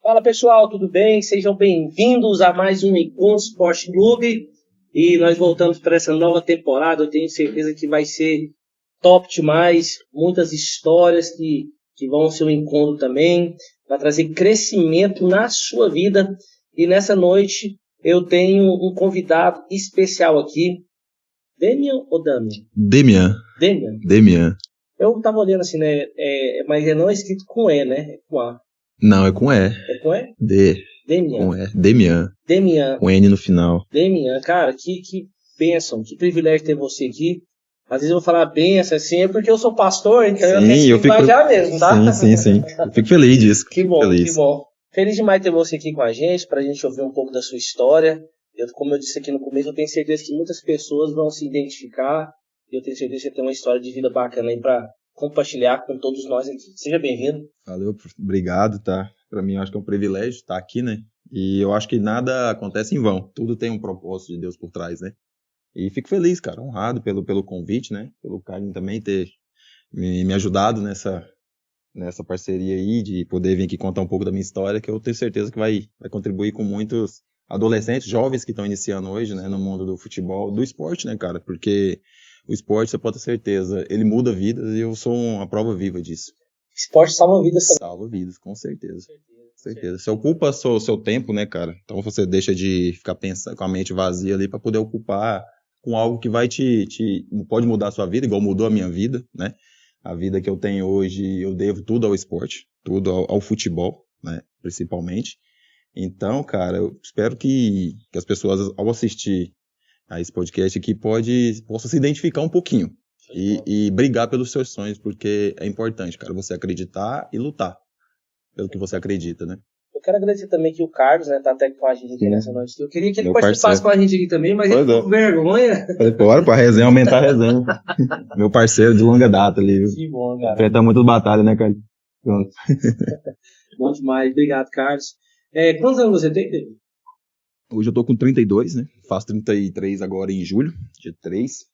Fala pessoal, tudo bem? Sejam bem-vindos a mais um Encontro Esporte Clube e nós voltamos para essa nova temporada. Eu tenho certeza que vai ser top demais, muitas histórias que vão ser um encontro também, vai trazer crescimento na sua vida. E nessa noite eu tenho um convidado especial aqui. Demian ou Damian? Demian. Eu tava olhando assim, né? Mas não é escrito com E, né? É com A. Não, é com E. É com E? Demian. Com E. Demian. Com N no final. Demian, cara, que bênção, que privilégio ter você aqui. Às vezes eu vou falar bênção assim, é porque eu sou pastor, então eu tenho que engajar mesmo, tá? Sim. Eu fico feliz disso. Que bom. Feliz demais ter você aqui com a gente, pra gente ouvir um pouco da sua história. Como eu disse aqui no começo, eu tenho certeza que muitas pessoas vão se identificar. Eu tenho certeza que você tem uma história de vida bacana aí pra compartilhar com todos nós aqui. Seja bem-vindo. Valeu, obrigado, tá? Pra mim, eu acho que é um privilégio estar aqui, né? E eu acho que nada acontece em vão. Tudo tem um propósito de Deus por trás, né? E fico feliz, cara, honrado pelo convite, né? Pelo Carlinhos também ter me ajudado nessa parceria aí, de poder vir aqui contar um pouco da minha história, que eu tenho certeza que vai contribuir com muitos adolescentes, jovens que estão iniciando hoje, né? No mundo do futebol, do esporte, né, cara? Porque o esporte, você pode ter certeza, ele muda vidas e eu sou uma prova viva disso. Esporte salva vidas. Salva vidas, com certeza. Você ocupa seu tempo, né, cara? Então você deixa de ficar pensando com a mente vazia ali para poder ocupar com algo que vai pode mudar a sua vida, igual mudou a minha vida, né? A vida que eu tenho hoje, eu devo tudo ao esporte, tudo ao futebol, né, principalmente. Então, cara, eu espero que as pessoas, ao assistir a esse podcast aqui, possam se identificar um pouquinho e brigar pelos seus sonhos, porque é importante, cara, você acreditar e lutar pelo que você acredita, né? Eu quero agradecer também que o Carlos, né, tá até com a gente aqui nessa noite. Eu queria que ele participasse com a gente aqui também, mas ele ficou com vergonha. Falei, bora pra resenha, aumentar a resenha. Meu parceiro de longa data ali. Que bom, cara. Enfrentar muitas batalhas, né, cara? Pronto. Bom demais, obrigado, Carlos. Quantos anos você tem, David? Hoje eu tô com 32, né? Faço 33 agora em julho, dia 3.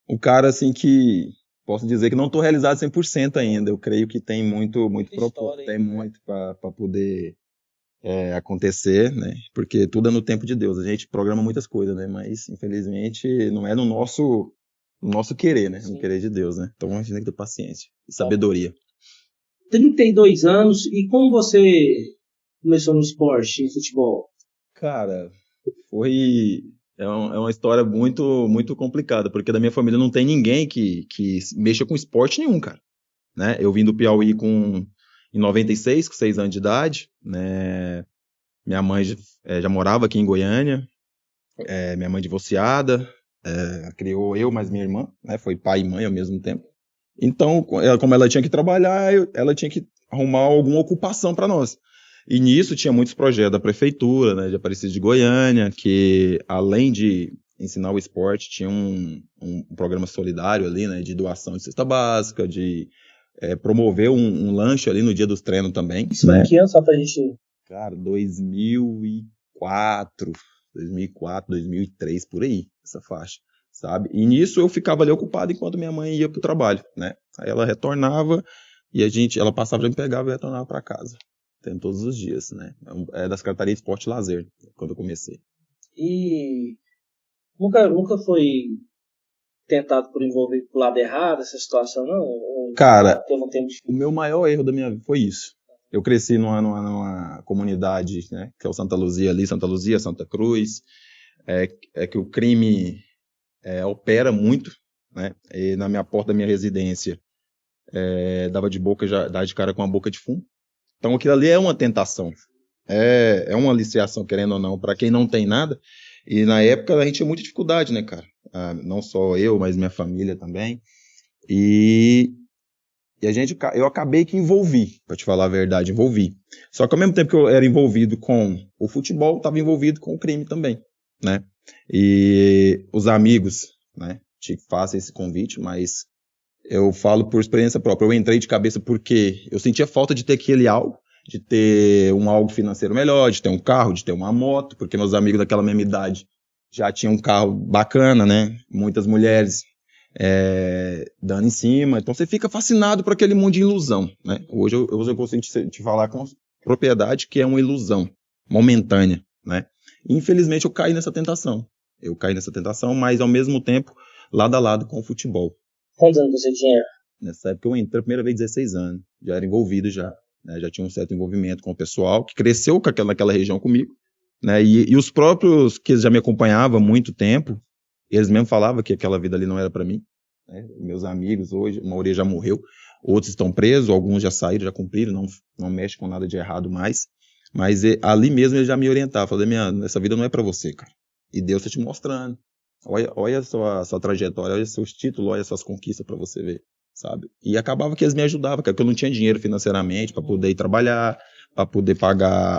Um cara, assim, que posso dizer que não tô realizado 100% ainda. Eu creio que tem muito propósito, tem muito para poder acontecer, né? Porque tudo é no tempo de Deus. A gente programa muitas coisas, né? Mas, infelizmente, não é no nosso querer, né? No querer de Deus, né? Então a gente tem que ter paciência e sabedoria. 32 anos, e como você começou no esporte, no futebol? Cara, é uma história muito, muito complicada, porque da minha família não tem ninguém que mexa com esporte nenhum, cara. Né? Eu vim do Piauí em 96, com 6 anos de idade, né? Minha mãe já morava aqui em Goiânia, minha mãe divorciada, criou eu mais minha irmã, né? Foi pai e mãe ao mesmo tempo. Então, como ela tinha que trabalhar, ela tinha que arrumar alguma ocupação para nós. E nisso tinha muitos projetos da prefeitura, né, de Aparecida de Goiânia, que além de ensinar o esporte, tinha um programa solidário ali, né, de doação de cesta básica, de promover um lanche ali no dia dos treinos também. Isso foi que ano, só pra gente... Cara, 2004, 2003, por aí, essa faixa. Sabe? E nisso eu ficava ali ocupado enquanto minha mãe ia pro trabalho, né? Aí ela retornava e ela passava, já me pegava e retornava para casa. Todos os dias, né? É da Secretaria de Esporte e Lazer, quando eu comecei. E nunca foi tentado por envolver pro lado errado essa situação, não? Cara, o meu maior erro da minha vida foi isso. Eu cresci numa comunidade, né? Que é o Santa Luzia ali, Santa Luzia, Santa Cruz. Que o crime... opera muito, né? E na minha porta da minha residência dava de cara com a boca de fumo. Então aquilo ali é uma tentação, é uma aliciação, querendo ou não, para quem não tem nada. E na época a gente tinha muita dificuldade, né, cara? Não só eu, mas minha família também. E eu acabei que envolvi, para te falar a verdade, envolvi. Só que ao mesmo tempo que eu era envolvido com o futebol, estava envolvido com o crime também, né? E os amigos, né, te fazem esse convite, mas eu falo por experiência própria. Eu entrei de cabeça porque eu sentia falta de ter aquele algo, de ter um algo financeiro melhor, de ter um carro, de ter uma moto, porque meus amigos daquela mesma idade já tinham um carro bacana, né? Muitas mulheres dando em cima. Então você fica fascinado por aquele mundo de ilusão, né? Hoje eu consigo te falar com propriedade que é uma ilusão momentânea, né? Infelizmente eu caí nessa tentação. Mas ao mesmo tempo, lado a lado com o futebol. Quantos anos você tinha? Nessa época eu entrei a primeira vez 16 anos, já era envolvido já, né? Já tinha um certo envolvimento com o pessoal que cresceu naquela região comigo, né? E os próprios que já me acompanhavam há muito tempo, eles mesmo falavam que aquela vida ali não era para mim, né? Meus amigos hoje, a maioria já morreu, outros estão presos, alguns já saíram, já cumpriram, não mexe com nada de errado mais, mas ali mesmo ele já me orientava, falei, essa vida não é para você, cara, e Deus está te mostrando, olha a sua trajetória, olha seus títulos, olha suas conquistas para você ver, sabe? E acabava que eles me ajudavam, cara, porque eu não tinha dinheiro financeiramente para poder ir trabalhar, para poder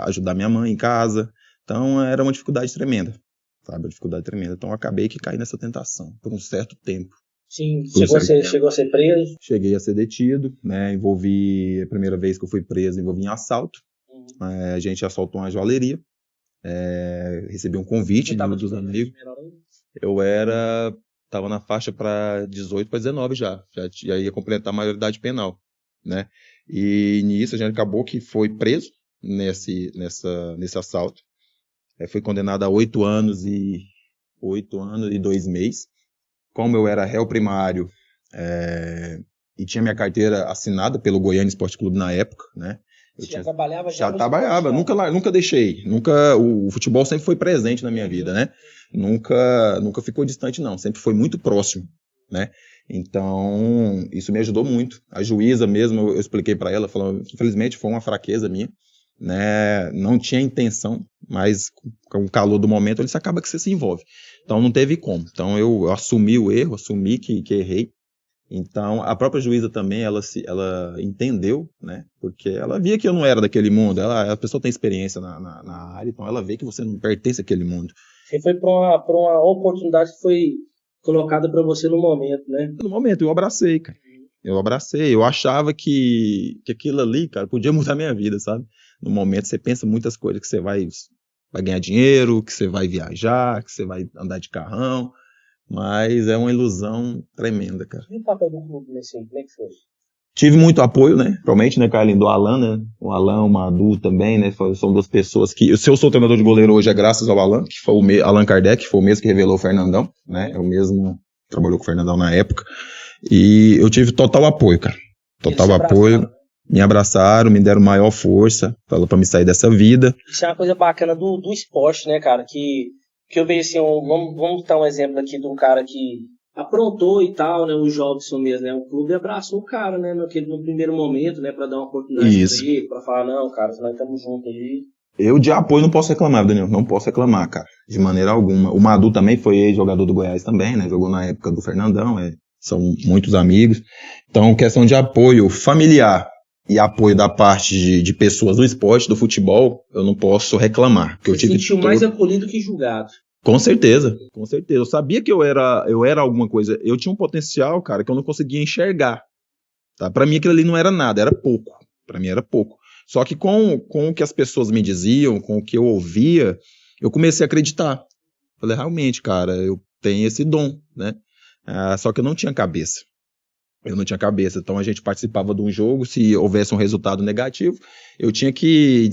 ajudar minha mãe em casa, então era uma dificuldade tremenda, sabe? Uma dificuldade tremenda, então eu acabei que caí nessa tentação por um certo tempo. Sim, chegou a ser preso? Cheguei a ser detido, né? A primeira vez que eu fui preso, envolvi em assalto. A gente assaltou uma joalheria. Recebi um convite dos amigos. Estava na faixa para 18 para 19 já ia completar a maioridade penal, né? E nisso a gente acabou que foi preso nesse assalto. Fui condenado a 8 anos e 2 meses. Como eu era réu primário e tinha minha carteira assinada pelo Goiânia Esporte Clube na época, né? Trabalhava já? Já trabalhava, nunca deixei. O futebol sempre foi presente na minha vida, né? Nunca ficou distante, não. Sempre foi muito próximo, né? Então, isso me ajudou muito. A juíza mesmo, eu expliquei para ela, falando, infelizmente foi uma fraqueza minha, né? Não tinha intenção, mas com o calor do momento, ele acaba que você se envolve. Então, não teve como. Então, eu assumi o erro, assumi que errei. Então, a própria juíza também, ela entendeu, né? Porque ela via que eu não era daquele mundo. A pessoa tem experiência na área, então ela vê que você não pertence àquele mundo. Você foi para uma oportunidade que foi colocada para você no momento, né? No momento, eu abracei, cara. Eu achava que aquilo ali, cara, podia mudar a minha vida, sabe? No momento, você pensa muitas coisas, que você vai ganhar dinheiro, que você vai viajar, que você vai andar de carrão, mas é uma ilusão tremenda, cara. E o papel do clube nesse aí, como é que foi? Tive muito apoio, né? Provavelmente, né, Carlinhos, do Alan, né? O Alan, o Madu também, né? São duas pessoas que... Se eu sou treinador de goleiro hoje é graças ao Alan, que foi Allan Kardec, que foi o mesmo que revelou o Fernandão, né? É o mesmo que trabalhou com o Fernandão na época. E eu tive total apoio, cara. Total apoio. Me abraçaram, me deram maior força pra me sair dessa vida. Isso é uma coisa bacana do esporte, né, cara? Que eu vejo assim, vamos dar um exemplo aqui de um cara que aprontou e tal, né? O Jobson mesmo, né? O clube abraçou o cara, né? No primeiro momento, né? Pra dar uma oportunidade pra ele, pra falar, não, cara, nós estamos juntos aí. Eu de apoio não posso reclamar, Daniel. Não posso reclamar, cara. De maneira alguma. O Madu também foi ex-jogador do Goiás também, né? Jogou na época do Fernandão, são muitos amigos. Então, questão de apoio familiar e apoio da parte de pessoas do esporte, do futebol, eu não posso reclamar. Você se sentiu mais acolhido que julgado. Com certeza, com certeza. Eu sabia que eu era alguma coisa. Eu tinha um potencial, cara, que eu não conseguia enxergar. Tá? Para mim aquilo ali não era nada, era pouco. Para mim era pouco. Só que com o que as pessoas me diziam, com o que eu ouvia, eu comecei a acreditar. Falei, realmente, cara, eu tenho esse dom, né? Só que eu não tinha cabeça. Então a gente participava de um jogo, se houvesse um resultado negativo, eu tinha que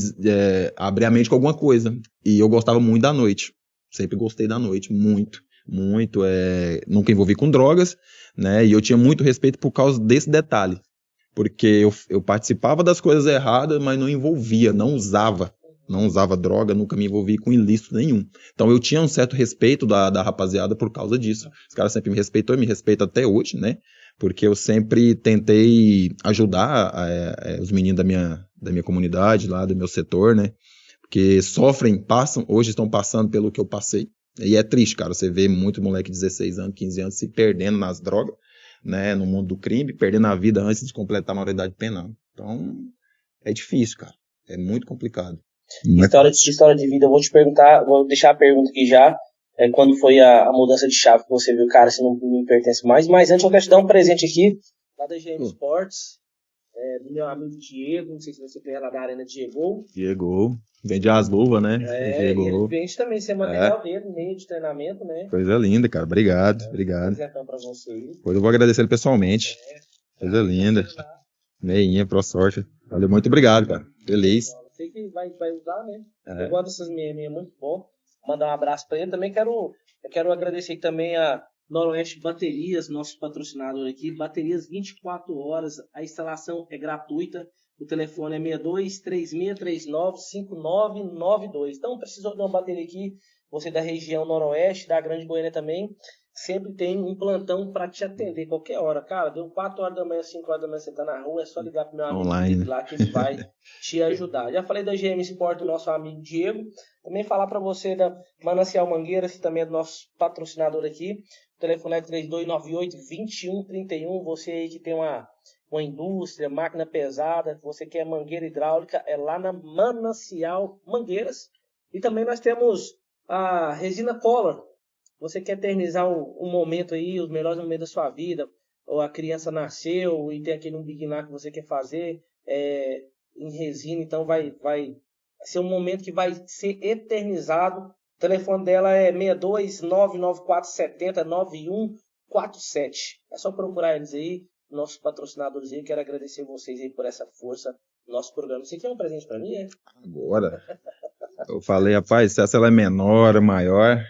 abrir a mente com alguma coisa. E eu gostava muito da noite. Sempre gostei da noite, muito. Nunca envolvi com drogas, né? E eu tinha muito respeito por causa desse detalhe. Porque eu participava das coisas erradas, mas não envolvia, não usava droga, nunca me envolvi com ilícito nenhum. Então eu tinha um certo respeito da rapaziada por causa disso. Os caras sempre me respeitam e me respeitam até hoje, né? Porque eu sempre tentei ajudar os meninos da minha comunidade, lá do meu setor, né? Porque hoje estão passando pelo que eu passei. E é triste, cara, você vê muito moleque de 16 anos, 15 anos se perdendo nas drogas, né, no mundo do crime, perdendo a vida antes de completar a maioridade penal. Então, é difícil, cara. É muito complicado. História de vida, eu vou te perguntar, vou deixar a pergunta aqui já, quando foi a mudança de chave que você viu, cara, você não me pertence mais, mas antes eu quero te dar um presente aqui, lá da GM Sports, do meu amigo Diego, não sei se você conhece lá da Arena Diego. Diego, vende as luvas, né? E ele vende também esse material dele, meio de treinamento, né? Coisa linda, cara. Obrigado. Presentão pra você. Depois eu vou agradecer ele pessoalmente. Coisa linda. Meinha, pro sorte. Valeu, muito obrigado, cara. Feliz. Sei que vai usar, né? Eu gosto dessas meias, muito bom. Mandar um abraço pra ele. Também quero agradecer também a Noroeste Baterias, nosso patrocinador aqui. Baterias 24 horas. A instalação é gratuita. O telefone é 6236395992. Então, precisou de uma bateria aqui. Você da região Noroeste, da Grande Goiânia também. Sempre tem um plantão para te atender qualquer hora. Cara, deu 4 horas da manhã, 5 horas da manhã, você tá na rua, é só ligar pro meu amigo online lá que ele vai te ajudar. Já falei da GM Sport do nosso amigo Diego. Também falar para você da Manancial Mangueiras, que também é do nosso patrocinador aqui. O telefone é 3298-2131. Você aí que tem uma indústria, máquina pesada, você quer mangueira hidráulica, é lá na Manancial Mangueiras. E também nós temos a resina Color. Você quer eternizar um momento aí, os melhores momentos da sua vida, ou a criança nasceu e tem aquele umbigo que você quer fazer em resina, então vai ser um momento que vai ser eternizado. O telefone dela é 62994709147. É só procurar eles aí, nossos patrocinadores aí. Quero agradecer vocês aí por essa força no nosso programa. Você quer um presente para mim, Agora, eu falei, rapaz, se essa ela é menor, maior...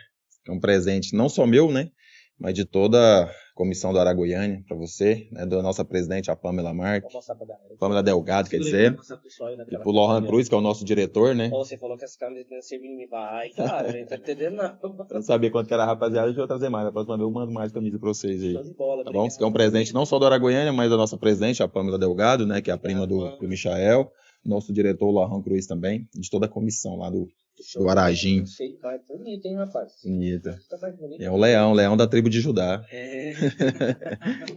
É um presente não só meu, né, mas de toda a comissão do Araguaiânia, para você, né, da nossa presidente, a Pamela Marques, Pamela Delgado, quer dizer, e pro Lohan Cruz, que é o nosso diretor, né. Você falou que essa camiseta não serviu em mim. Vai, cara, não tá entendendo não. Eu não sabia quanto que era a rapaziada, deixa eu trazer mais. Na próxima vez eu mando mais camisa para vocês aí. De bola, tá bom? Isso aqui é um presente não só do Araguaiânia, mas da nossa presidente, a Pamela Delgado, né, que é a prima do Michael, nosso diretor, o Lohan Cruz também, de toda a comissão lá do Aragim. É bonito, hein, rapaz? Bonita. É o leão da tribo de Judá.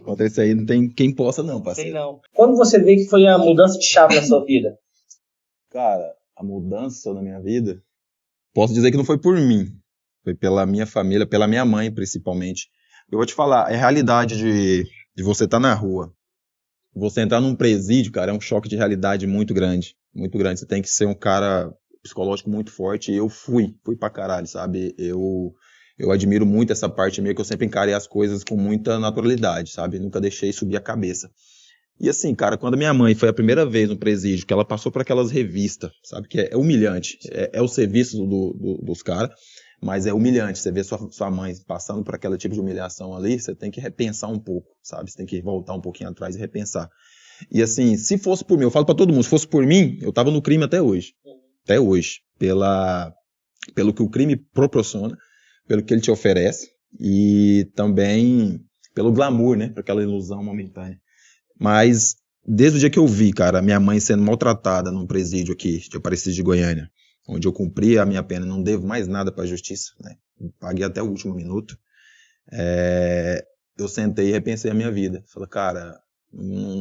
Contra esse aí não tem quem possa não, parceiro. Sei não. Quando você vê que foi a mudança de chave na sua vida? Cara, a mudança na minha vida, posso dizer que não foi por mim. Foi pela minha família, pela minha mãe, principalmente. Eu vou te falar, a realidade de você estar na rua, você entrar num presídio, cara, é um choque de realidade muito grande. Muito grande. Você tem que ser um cara psicológico muito forte, e eu fui pra caralho, sabe? Eu admiro muito essa parte minha, que eu sempre encarei as coisas com muita naturalidade, sabe? Nunca deixei subir a cabeça. E assim, cara, quando a minha mãe foi a primeira vez no presídio, que ela passou por aquelas revistas, sabe? Que é humilhante, é o serviço dos caras, mas é humilhante. Você vê sua mãe passando por aquele tipo de humilhação ali, você tem que repensar um pouco, sabe? Você tem que voltar um pouquinho atrás e repensar. E assim, se fosse por mim, eu falo pra todo mundo, se fosse por mim, eu tava no crime até hoje. Até hoje, pelo que o crime proporciona, pelo que ele te oferece, e também pelo glamour, né, por aquela ilusão momentânea. Mas, desde o dia que eu vi, cara, minha mãe sendo maltratada num presídio aqui, de Aparecida de Goiânia, onde eu cumpri a minha pena, não devo mais nada para a justiça, né, paguei até o último minuto, eu sentei e repensei a minha vida. Falei, cara,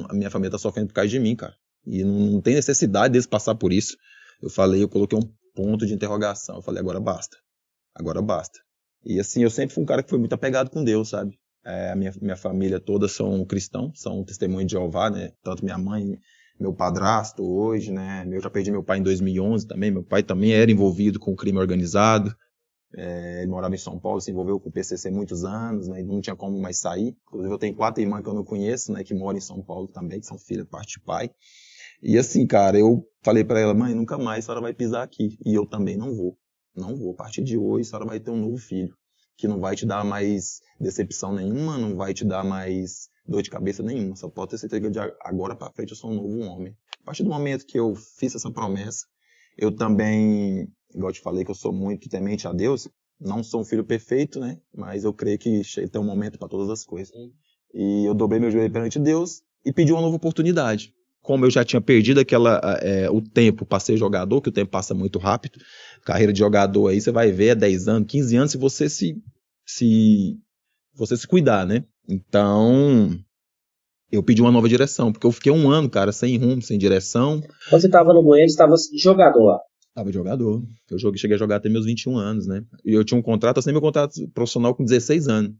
a minha família tá sofrendo por causa de mim, cara, e não tem necessidade deles passar por isso. Eu coloquei um ponto de interrogação. Eu falei, agora basta. Agora basta. E assim, eu sempre fui um cara que foi muito apegado com Deus, sabe? A minha família toda são cristãos, são testemunhos de Jeová, né? Tanto minha mãe, meu padrasto hoje, né? Eu já perdi meu pai em 2011 também. Meu pai também era envolvido com crime organizado. Ele morava em São Paulo, se envolveu com o PCC muitos anos, né? Não tinha como mais sair. Inclusive, eu tenho 4 irmãs que eu não conheço, né? Que moram em São Paulo também, que são filhas de parte de pai. E assim, cara, eu falei pra ela, mãe, nunca mais a senhora vai pisar aqui. E eu também não vou. Não vou. A partir de hoje, a senhora vai ter um novo filho, que não vai te dar mais decepção nenhuma, não vai te dar mais dor de cabeça nenhuma. Só pode ter certeza que de agora pra frente eu sou um novo homem. A partir do momento que eu fiz essa promessa, eu também, igual eu te falei, que eu sou muito temente a Deus, não sou um filho perfeito, né? Mas eu creio que tem um momento para todas as coisas. E eu dobrei meu joelho perante Deus e pedi uma nova oportunidade. Como eu já tinha perdido o tempo para ser jogador, que o tempo passa muito rápido, carreira de jogador aí, você vai ver, é 10 anos, 15 anos, se você se cuidar, né? Então, eu pedi uma nova direção, porque eu fiquei 1 ano, cara, sem rumo, sem direção. Quando você estava no Goiânia, você estava jogador lá? Tava jogador. Cheguei a jogar até meus 21 anos, né? E eu tinha um contrato, eu assinei meu contrato profissional com 16 anos.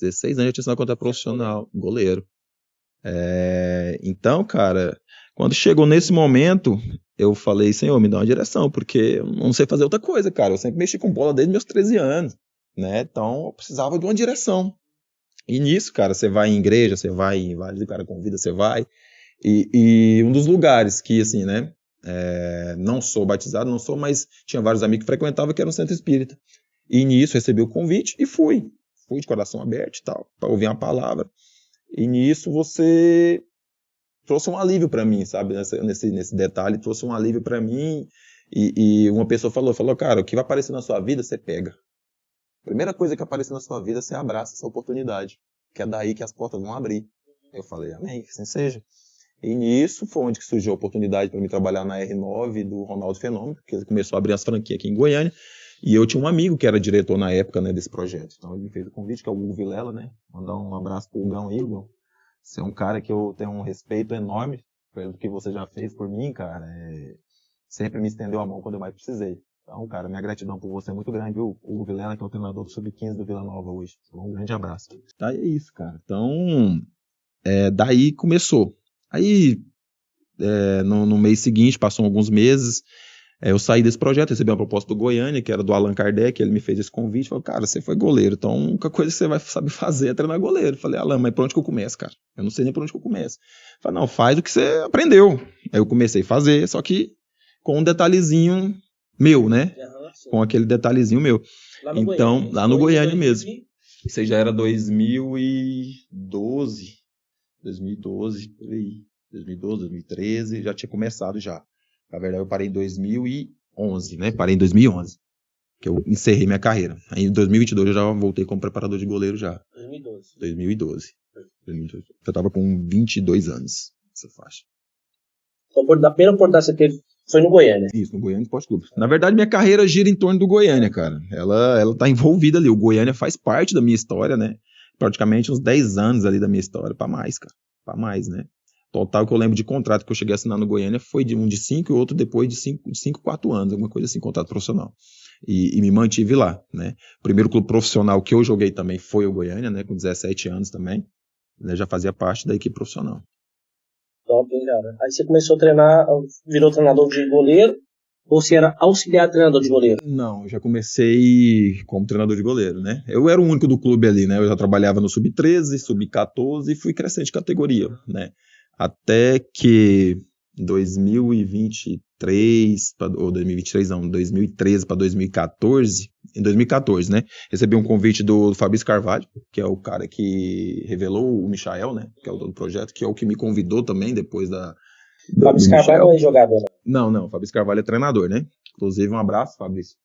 16 anos eu tinha assinado um contrato profissional, goleiro. Então, cara, quando chegou nesse momento, eu falei, Senhor, me dá uma direção, porque eu não sei fazer outra coisa, cara. Eu sempre mexi com bola desde meus 13 anos, né? Então, eu precisava de uma direção. E nisso, cara, você vai em igreja, você vai em vários, o cara convida, você vai. E um dos lugares que, assim, né? Não sou batizado, não sou, mas tinha vários amigos que frequentavam, que era um centro espírita. E nisso, recebi o convite e fui. Fui de coração aberto e tal, para ouvir uma palavra. E nisso você trouxe um alívio para mim, sabe? Nesse detalhe, trouxe um alívio para mim. E uma pessoa falou, cara, o que vai aparecer na sua vida, você pega. Primeira coisa que aparecer na sua vida, você abraça essa oportunidade. Que é daí que as portas vão abrir. Eu falei, amém, que assim seja. E nisso foi onde que surgiu a oportunidade para mim trabalhar na R9 do Ronaldo Fenômeno, que ele começou a abrir as franquias aqui em Goiânia. E eu tinha um amigo que era diretor na época, né, desse projeto. Então ele me fez o convite, que é o Hugo Vilela, né? Mandar um abraço pro Hugão aí, Hugo. Você é um cara que eu tenho um respeito enorme pelo que você já fez por mim, cara. Sempre me estendeu a mão quando eu mais precisei. Então, cara, minha gratidão por você é muito grande, viu? O Hugo Vilela, que é o treinador do Sub-15 do Vila Nova hoje. Um grande abraço. Tá, é isso, cara. Então, daí começou. Aí, no mês seguinte, passou alguns meses, eu saí desse projeto, recebi uma proposta do Goiânia, que era do Allan Kardec, ele me fez esse convite, falou, cara, você foi goleiro, então a única coisa que você vai saber fazer é treinar goleiro. Eu falei, Allan, mas por onde que eu começo, cara? Eu não sei nem por onde que eu começo. Ele falou, não, faz o que você aprendeu. Aí eu comecei a fazer, só que com um detalhezinho meu, né? Com aquele detalhezinho meu. Lá no Goiânia. Lá no Goiânia mesmo. Isso aí já era 2012, por aí. 2012, 2013, já tinha começado já. Na verdade, eu parei em 2011, né? Parei em 2011, que eu encerrei minha carreira. Aí em 2022 eu já voltei como preparador de goleiro já. 2012. Eu tava com 22 anos, essa faixa. A primeira oportunidade que você teve foi no Goiânia? Isso, no Goiânia Esporte Clube. Na verdade, minha carreira gira em torno do Goiânia, cara. Ela tá envolvida ali. O Goiânia faz parte da minha história, né? Praticamente uns 10 anos ali da minha história, pra mais, cara. Pra mais, né? Total que eu lembro de contrato que eu cheguei a assinar no Goiânia foi de 5 e outro depois de 5, 4 anos, alguma coisa assim, contrato profissional. E me mantive lá, né? O primeiro clube profissional que eu joguei também foi o Goiânia, né? Com 17 anos também, né? Já fazia parte da equipe profissional. Top, hein, cara? Aí você começou a treinar, virou treinador de goleiro, ou você era auxiliar treinador de goleiro? Não, eu já comecei como treinador de goleiro, né? Eu era o único do clube ali, né? Eu já trabalhava no Sub-13, Sub-14 e fui crescendo de categoria, né? Até que em 2023, ou 2023 não, 2013 para 2014, em 2014, né? Recebi um convite do Fabrício Carvalho, que é o cara que revelou o Michael, né? Que é o dono do projeto, que é o que me convidou também depois da... Fabrício Carvalho não é jogador? Não, o Fabrício Carvalho é treinador, né? Inclusive, um abraço, Fabrício.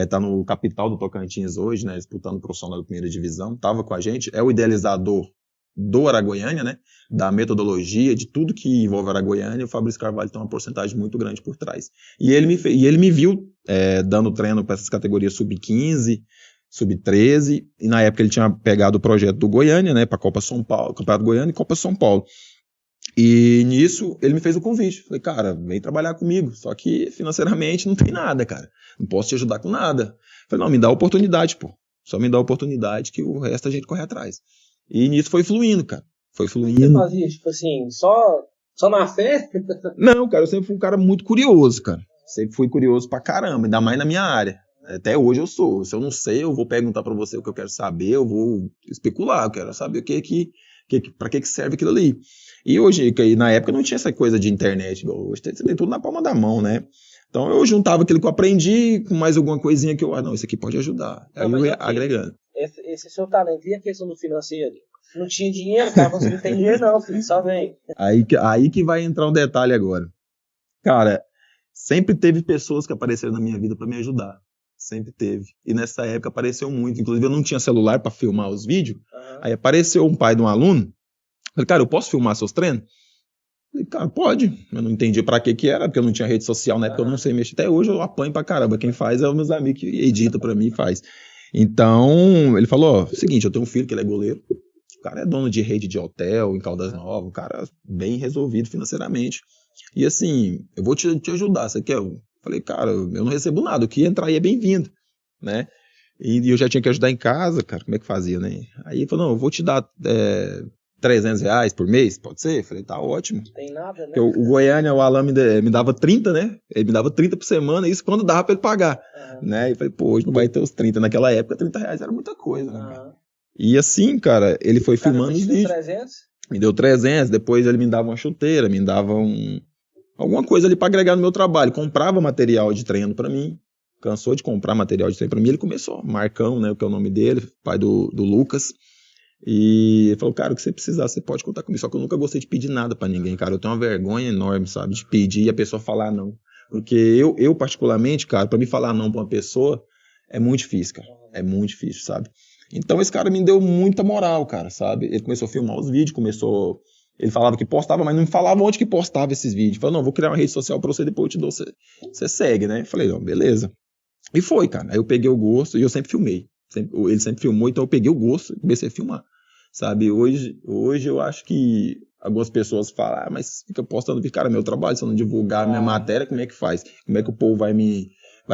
Tá no capital do Tocantins hoje, né? Disputando o profissional da primeira divisão. Tava com a gente, é o idealizador do Aragoiânia, né? Da metodologia, de tudo que envolve Aragoiânia. O Fabrício Carvalho tem uma porcentagem muito grande por trás. E ele me viu dando treino para essas categorias sub-15, sub-13, e na época ele tinha pegado o projeto do Goiânia, né? Para Copa São Paulo, Campeonato Goiânia e Copa São Paulo. E nisso ele me fez o convite. Falei, cara, vem trabalhar comigo. Só que financeiramente não tem nada, cara. Não posso te ajudar com nada. Falei, não, me dá a oportunidade, pô. Só me dá a oportunidade que o resto a gente corre atrás. E nisso foi fluindo, cara. Foi fluindo. Você fazia, tipo assim, só na fé? Não, cara, eu sempre fui um cara muito curioso, cara. Sempre fui curioso pra caramba, ainda mais na minha área. Até hoje eu sou. Se eu não sei, eu vou perguntar pra você o que eu quero saber, eu vou especular, eu quero saber pra que serve aquilo ali. E hoje, na época não tinha essa coisa de internet, hoje você tem tudo na palma da mão, né? Então eu juntava aquilo que eu aprendi com mais alguma coisinha que não, isso aqui pode ajudar. Aí eu ia agregando. Esse é seu talento. E a questão do financeiro? Não tinha dinheiro, cara, você não tem dinheiro não, filho, só vem. Aí que vai entrar um detalhe agora. Cara, sempre teve pessoas que apareceram na minha vida para me ajudar. Sempre teve. E nessa época apareceu muito. Inclusive eu não tinha celular para filmar os vídeos. Aí apareceu um pai de um aluno. Falei, cara, eu posso filmar seus treinos? Falei, cara, pode. Eu não entendi pra que era, porque eu não tinha rede social na época, eu não sei mexer. Até hoje eu apanho pra caramba. Quem faz é os meus amigos que editam pra mim e faz. Então, ele falou, seguinte, eu tenho um filho que ele é goleiro. O cara é dono de rede de hotel em Caldas Novas, um cara bem resolvido financeiramente. E assim, eu vou te ajudar, você quer? Eu falei, cara, eu não recebo nada, o que entrar aí é bem-vindo, né? E eu já tinha que ajudar em casa, cara, como é que fazia, né? Aí ele falou, não, eu vou te dar R$300 por mês, pode ser? Eu falei, tá ótimo. Tem nada, né? Porque o Goiânia, o Alan me dava 30, né? Ele me dava 30 por semana, isso quando dava pra ele pagar, né? E falei, pô, hoje não vai ter os 30. Naquela época, R$30 era muita coisa, né, cara? E assim, cara, ele foi filmando os vídeos. 300? Me deu 300, depois ele me dava uma chuteira, me dava alguma coisa ali pra agregar no meu trabalho. Comprava material de treino pra mim. Cansou de comprar material de treino pra mim, ele começou, Marcão, né, que é o nome dele, pai do Lucas. E ele falou, cara, o que você precisar, você pode contar comigo. Só que eu nunca gostei de pedir nada pra ninguém, cara. Eu tenho uma vergonha enorme, sabe, de pedir e a pessoa falar não. Porque eu particularmente, cara, pra me falar não pra uma pessoa, é muito difícil, cara. É muito difícil, sabe? Então esse cara me deu muita moral, cara, sabe? Ele começou a filmar os vídeos, ele falava que postava, mas não me falava onde que postava esses vídeos. Falou, não, vou criar uma rede social pra você, depois eu te dou, você segue, né? Falei, não, beleza. E foi, cara. Aí eu peguei o gosto e eu sempre filmei. Ele sempre filmou, então eu peguei o gosto e comecei a filmar, sabe? Hoje eu acho que algumas pessoas falam, mas fica postando, cara, meu trabalho, se eu não divulgar a minha matéria, como é que faz? Como é que o povo vai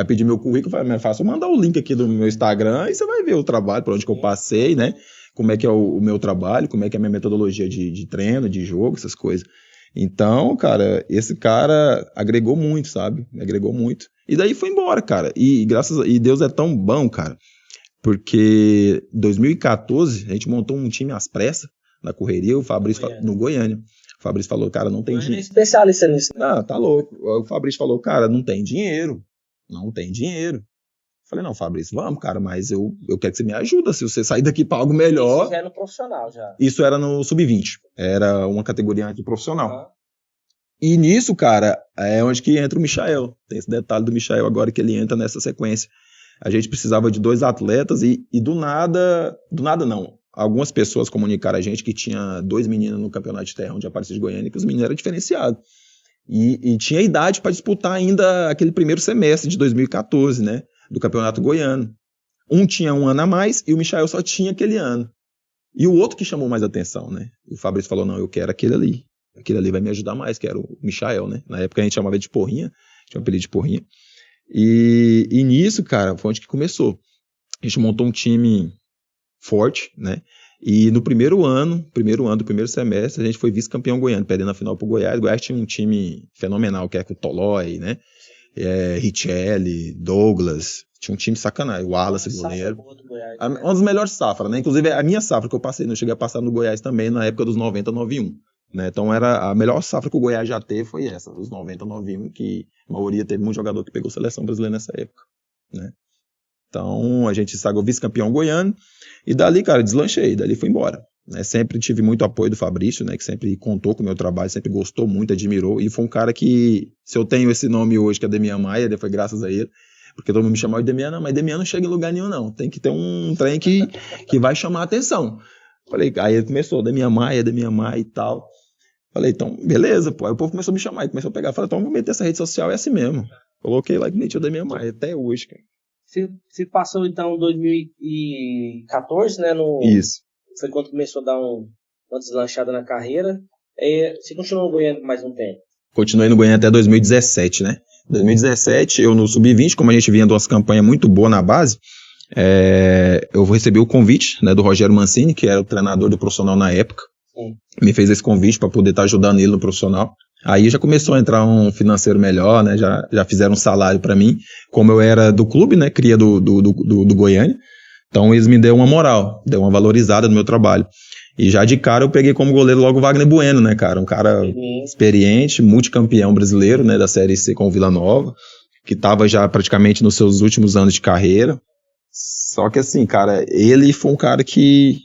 pedir meu currículo? Eu falo, é fácil, eu mandar o link aqui do meu Instagram e você vai ver o trabalho, por onde que eu passei, né? Como é que é o meu trabalho, como é que é a minha metodologia de treino, de jogo, essas coisas. Então, cara, esse cara agregou muito, sabe? Agregou muito. E daí foi embora, cara. E Deus é tão bom, cara. Porque em 2014 a gente montou um time às pressas, na correria, o Fabrício no Goiânia. O Fabrício falou, cara, não tem dinheiro. É especialista nisso. Não, tá louco. O Fabrício falou, cara, não tem dinheiro. Não tem dinheiro. Falei, não, Fabrício, vamos, cara, mas eu quero que você me ajude. Se você sair daqui pra algo melhor. Isso já é no profissional, já. Isso era no sub-20. Era uma categoria antes do profissional. E nisso, cara, é onde que entra o Michael. Tem esse detalhe do Michael agora que ele entra nessa sequência. A gente precisava de 2 atletas e do nada não. Algumas pessoas comunicaram a gente que tinha 2 meninos no campeonato de terra onde apareceu de Goiânia, que os meninos eram diferenciados. E tinha idade para disputar ainda aquele primeiro semestre de 2014, né? Do campeonato goiano. Um tinha 1 ano a mais e o Michael só tinha aquele ano. E o outro que chamou mais atenção, né? O Fabrício falou, não, eu quero aquele ali. Aquele ali vai me ajudar mais, que era o Michael, né? Na época a gente chamava ele de Porrinha, tinha um apelido de Porrinha. E nisso, cara, foi onde que começou. A gente montou um time forte, né? E no primeiro ano do primeiro semestre, a gente foi vice-campeão goiano, perdendo a final pro Goiás. O Goiás tinha um time fenomenal, que é com o Tolói, né? Richelli, Douglas, tinha um time sacanagem, o Wallace, goleiro. Uma das melhores safras, né? Inclusive a minha safra que eu passei, eu cheguei a passar no Goiás também na época dos 90, 91. Né? Então era a melhor safra que o Goiás já teve foi essa, os 90, 91, que a maioria teve muito jogador que pegou seleção brasileira nessa época, né? Então a gente sagou vice-campeão goiano e dali, cara, deslanchei, dali fui embora, né? Sempre tive muito apoio do Fabrício, né? Que sempre contou com o meu trabalho, sempre gostou muito, admirou, e foi um cara que, se eu tenho esse nome hoje, que é Demian Maia, foi graças a ele, porque todo mundo me chamava de Demian, não, mas Demian não chega em lugar nenhum não, tem que ter um trem que vai chamar a atenção. Falei, aí ele começou, Demian Maia e tal. Falei, então, beleza, pô. Aí o povo começou a me chamar, e começou a pegar. Falei, então, vou meter essa rede social, é assim mesmo. Coloquei lá e meti o Demian Maia, até hoje, cara. Você passou, então, 2014, né? Isso. Foi quando começou a dar uma deslanchada na carreira. Você continuou ganhando mais um tempo? Continuei no Goiânia até 2017, né? 2017, eu no Sub-20, como a gente vinha de umas campanhas muito boas na base, eu recebi o convite, né, do Rogério Mancini, que era o treinador do profissional na época. Sim. Me fez esse convite para poder estar ajudando ele no profissional. Aí já começou a entrar um financeiro melhor, né? Já fizeram um salário para mim. Como eu era do clube, né? Cria do Goiânia. Então eles me deram uma moral, deu uma valorizada no meu trabalho. E já de cara eu peguei como goleiro logo o Wagner Bueno, né, cara? Um cara experiente, multicampeão brasileiro, né? Da Série C com o Vila Nova, que estava já praticamente nos seus últimos anos de carreira. Só que assim, cara, ele foi um cara que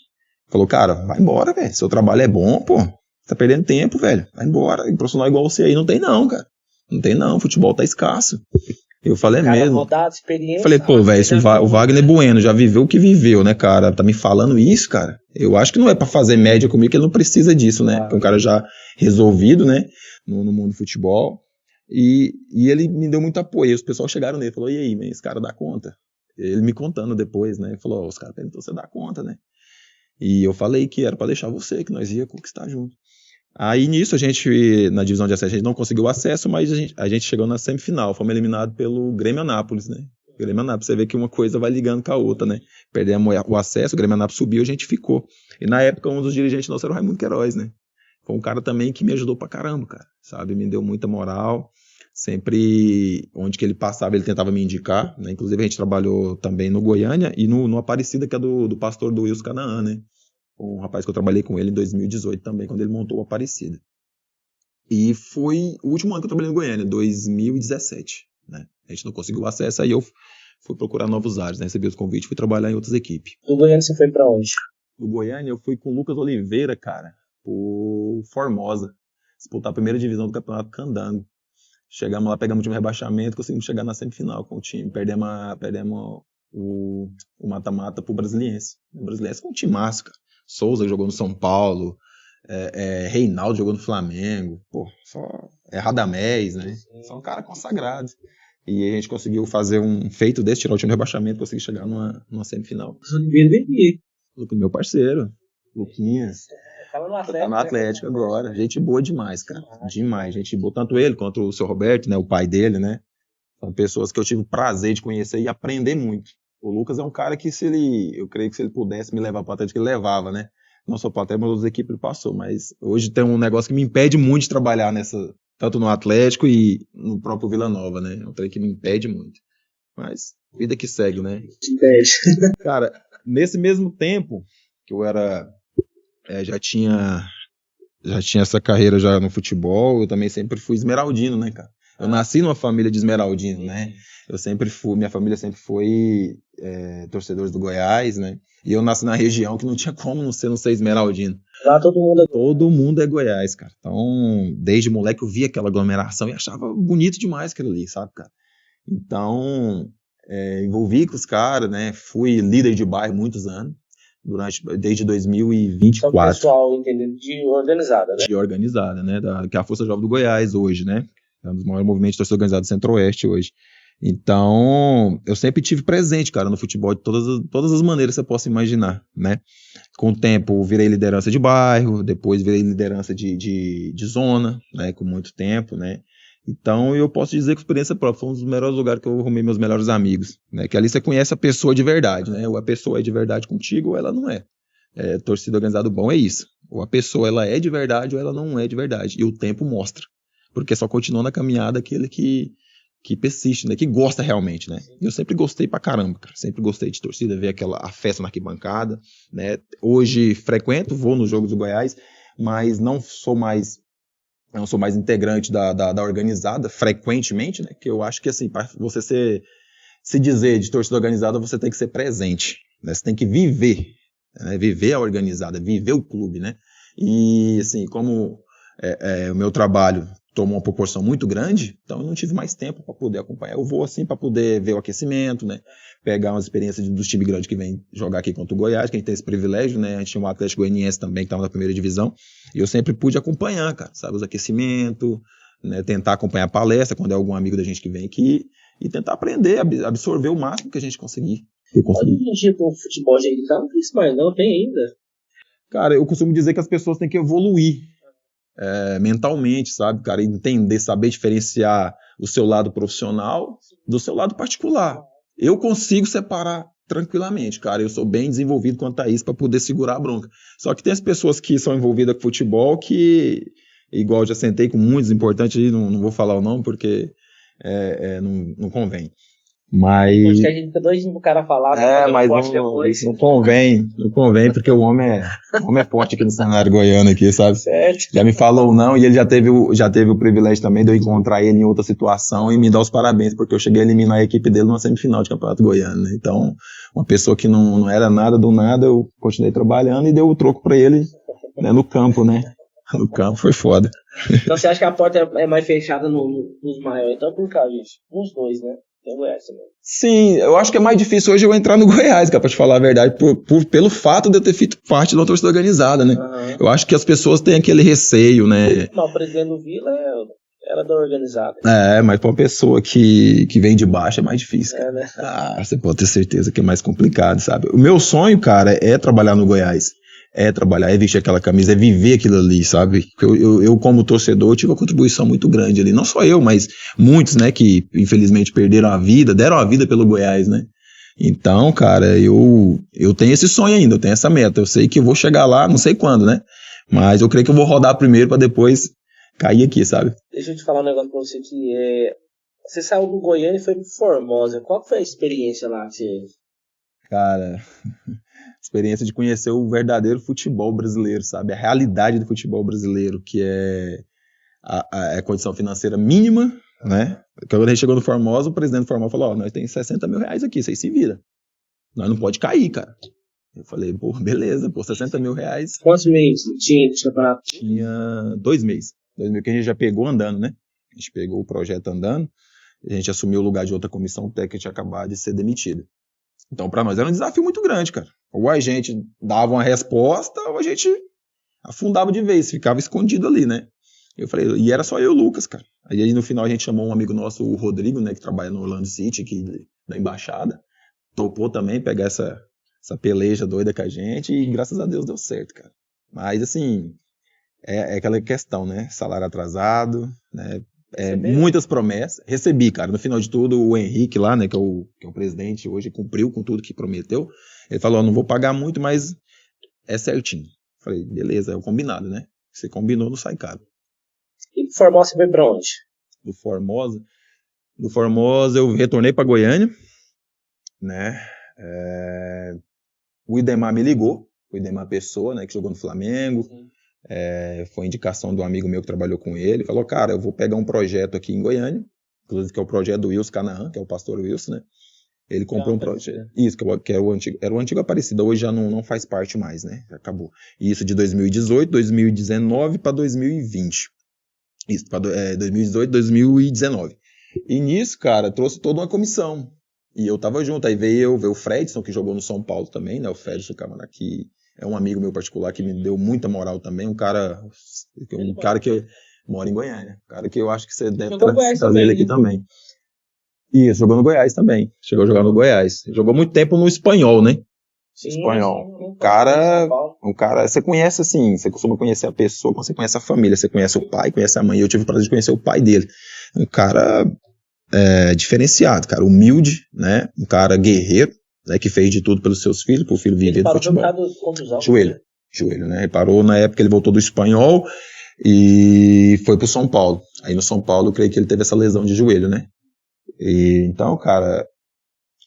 falou, cara, vai embora, velho. Seu trabalho é bom, pô. Você tá perdendo tempo, velho. Vai embora. E profissional igual você aí não tem não, cara. Não tem não. Futebol tá escasso. Eu falei, cara, mesmo. Rodado, experiência. Falei, pô, velho, o Wagner Bueno já viveu o que viveu, né, cara? Tá me falando isso, cara? Eu acho que não é pra fazer média comigo, que ele não precisa disso, né? Porque é um cara já resolvido, né? No mundo do futebol. E ele me deu muito apoio. Os pessoal chegaram nele e falou, e aí, man, esse cara dá conta? Ele me contando depois, né? Ele falou, os caras perguntou, você dá conta, né? E eu falei que era pra deixar você, que nós ia conquistar junto. Aí nisso a gente, na divisão de acesso, a gente não conseguiu acesso, mas a gente chegou na semifinal, fomos eliminados pelo Grêmio Anápolis, né? Grêmio Anápolis. Você vê que uma coisa vai ligando com a outra, né? Perdemos o acesso, o Grêmio Anápolis subiu, a gente ficou. E na época, um dos dirigentes nossos era o Raimundo Queiroz, né? Foi um cara também que me ajudou pra caramba, cara, sabe? Me deu muita moral. Sempre, onde que ele passava, ele tentava me indicar, né? Inclusive, a gente trabalhou também no Goiânia e no Aparecida, que é do pastor do Wilson Canaã, né? Um rapaz que eu trabalhei com ele em 2018 também, quando ele montou o Aparecida. E foi o último ano que eu trabalhei no Goiânia, 2017, né? A gente não conseguiu acesso, aí eu fui procurar novos ares, né? Recebi os convites, fui trabalhar em outras equipes. Do Goiânia você foi pra onde? Do Goiânia eu fui com o Lucas Oliveira, cara, por Formosa, disputar a primeira divisão do Campeonato Candango. Chegamos lá, pegamos o time de rebaixamento, conseguimos chegar na semifinal com o time. Perdemos o mata-mata pro Brasiliense. O Brasiliense foi um time massa, cara. Souza jogou no São Paulo, Reinaldo jogou no Flamengo, pô, só Radamés, né? São um cara consagrado. E a gente conseguiu fazer um feito desse, tirar o time de rebaixamento, conseguir chegar numa semifinal. Meu parceiro, Luquinhas. Tá no Atlético agora. Gente boa demais, cara. Demais. Gente boa. Tanto ele quanto o seu Roberto, né? O pai dele, né? São pessoas que eu tive o prazer de conhecer e aprender muito. O Lucas é um cara que eu creio que se ele pudesse me levar para o Atlético, ele levava, né? Não só para o Atlético, mas outras equipes ele passou. Mas hoje tem um negócio que me impede muito de trabalhar tanto no Atlético e no próprio Vila Nova, né? É um trem que me impede muito. Mas vida que segue, né? Impede. Cara, nesse mesmo tempo que eu já tinha essa carreira já no futebol, eu também sempre fui esmeraldino, né, cara? Eu nasci numa família de esmeraldino, né? Minha família sempre foi torcedores do Goiás, né? E eu nasci na região que não tinha como não ser esmeraldino. Lá todo mundo é Goiás, cara. Então, desde moleque eu via aquela aglomeração e achava bonito demais aquilo ali, sabe, cara? Então, envolvi com os caras, né? Fui líder de bairro muitos anos. Desde 2024. Então, pessoal, entendendo, de organizada, né? De organizada, né? Que é a Força Jovem do Goiás hoje, né? É um dos maiores movimentos de torcida organizada do Centro-Oeste hoje. Então, eu sempre tive presente, cara, no futebol de todas as maneiras que você possa imaginar, né? Com o tempo, virei liderança de bairro, depois virei liderança de zona, né? Com muito tempo, né? Então, eu posso dizer que experiência própria foi um dos melhores lugares que eu arrumei meus melhores amigos, né? Que ali você conhece a pessoa de verdade, né? Ou a pessoa é de verdade contigo ou ela não é. Torcida organizada bom é isso. Ou a pessoa ela é de verdade ou ela não é de verdade. E o tempo mostra. Porque só continua na caminhada aquele que persiste, né? Que gosta realmente, né? E eu sempre gostei pra caramba, cara. Sempre gostei de torcida, ver a festa na arquibancada, né? Hoje frequento, vou nos jogos do Goiás, mas não sou mais integrante da organizada frequentemente, né? Que eu acho que, assim, para você se dizer de torcida organizada, você tem que ser presente, né? Você tem que viver, né? Viver a organizada, viver o clube, né? E, assim, como o meu trabalho tomou uma proporção muito grande, então eu não tive mais tempo para poder acompanhar. Eu vou, assim, para poder ver o aquecimento, né? Pegar umas experiências dos times grandes que vêm jogar aqui contra o Goiás, que a gente tem esse privilégio, né? A gente tinha um Atlético Goianiense também, que estava na primeira divisão, e eu sempre pude acompanhar, cara, sabe? Os aquecimentos, né? Tentar acompanhar a palestra, quando é algum amigo da gente que vem aqui, e tentar aprender, absorver o máximo que a gente conseguir. Hoje em dia, com o futebol de tá, não tem isso mais, não tem ainda. Cara, eu costumo dizer que as pessoas têm que evoluir mentalmente, sabe, cara? Entender, saber diferenciar o seu lado profissional do seu lado particular. Eu consigo separar tranquilamente, cara. Eu sou bem desenvolvido quanto a isso para poder segurar a bronca. Só que tem as pessoas que são envolvidas com futebol que, igual eu já sentei com muitos importantes, não vou falar o nome porque não convém. Mas... Acho que a gente fica doidinho pro cara falar. Mas não convém, porque o homem é forte aqui no cenário goiano, aqui, sabe? Certo. Já me falou não, e ele já teve o privilégio também de eu encontrar ele em outra situação e me dar os parabéns, porque eu cheguei a eliminar a equipe dele numa semifinal de Campeonato Goiano, né? Então, uma pessoa que não era nada do nada, eu continuei trabalhando e dei o troco pra ele, né, no campo, né? No campo foi foda. Então você acha que a porta é mais fechada nos maiores? Então por causa disso? Nos dois, né? Tem o Goiás também. Sim, eu acho que é mais difícil hoje eu entrar no Goiás, cara, pra te falar a verdade, pelo fato de eu ter feito parte de uma torcida organizada, né? Uhum. Eu acho que as pessoas têm aquele receio, né? Não, o presidente do Vila era da organizada. Mas pra uma pessoa que vem de baixo é mais difícil. Né? Você pode ter certeza que é mais complicado, sabe? O meu sonho, cara, é trabalhar no Goiás. é trabalhar, é vestir aquela camisa, é viver aquilo ali, sabe? Eu como torcedor, tive uma contribuição muito grande ali. Não só eu, mas muitos, né, que infelizmente perderam a vida, deram a vida pelo Goiás, né? Então, cara, eu tenho esse sonho ainda, eu tenho essa meta. Eu sei que eu vou chegar lá, não sei quando, né? Mas eu creio que eu vou rodar primeiro para depois cair aqui, sabe? Deixa eu te falar um negócio pra você que você saiu do Goiânia e foi pro Formosa. Qual foi a experiência lá que você... Cara, experiência de conhecer o verdadeiro futebol brasileiro, sabe? A realidade do futebol brasileiro, que é a condição financeira mínima, né? Quando a gente chegou no Formosa, o presidente do Formosa falou, nós temos 60 mil reais aqui, vocês se viram. Nós não pode cair, cara. Eu falei, pô, beleza, pô, 60 mil reais. Quantos meses tinha de campeonato? Tinha 2 meses. 2 meses que a gente já pegou andando, né? A gente pegou o projeto andando, a gente assumiu o lugar de outra comissão técnica que tinha acabado de ser demitida. Então, para nós era um desafio muito grande, cara. Ou a gente dava uma resposta, ou a gente afundava de vez, ficava escondido ali, né? Eu falei, e era só eu e o Lucas, cara. Aí no final a gente chamou um amigo nosso, o Rodrigo, né, que trabalha no Orlando City, aqui da embaixada. Topou também pegar essa peleja doida com a gente e graças a Deus deu certo, cara. Mas, assim, é aquela questão, né? Salário atrasado, né? Muitas promessas. Recebi, cara. No final de tudo, o Henrique lá, né, que é o presidente hoje, cumpriu com tudo que prometeu. Ele falou, não vou pagar muito, mas é certinho. Falei, beleza, é o combinado, né? Você combinou, não sai caro. E do Formosa você foi pra onde? Do Formosa eu retornei pra Goiânia, né? O Idemar me ligou, o Idemar Pessoa, né, que jogou no Flamengo. Foi indicação de um amigo meu que trabalhou com ele. Falou, cara, eu vou pegar um projeto aqui em Goiânia, inclusive que é o projeto do Wilson Canaã, que é o pastor Wilson, né? Ele comprou um projeto. Isso, que era o antigo Aparecida, hoje já não faz parte mais, né? Acabou. Isso de 2018, 2019 para 2020. Isso, 2018, 2019. E nisso, cara, trouxe toda uma comissão. E eu tava junto. Aí veio o Fredson, que jogou no São Paulo também, né? O Fredson Camara, que é um amigo meu particular, que me deu muita moral também. Um cara que mora em Goiânia. Um cara que eu acho que você deve trazer ele aqui também. Isso, jogou no Goiás também. Chegou a jogar no Goiás. Jogou muito tempo no Espanhol, né? Sim, Espanhol. Um cara, você conhece assim, você costuma conhecer a pessoa, quando você conhece a família, você conhece o pai, conhece a mãe. Eu tive o prazer de conhecer o pai dele. Um cara diferenciado, cara, humilde, né? Um cara guerreiro, né? Que fez de tudo pelos seus filhos, pro filho viver do futebol. Joelho, né? Ele parou na época, ele voltou do Espanhol e foi pro São Paulo. Aí no São Paulo, eu creio que ele teve essa lesão de joelho, né? E, então, cara,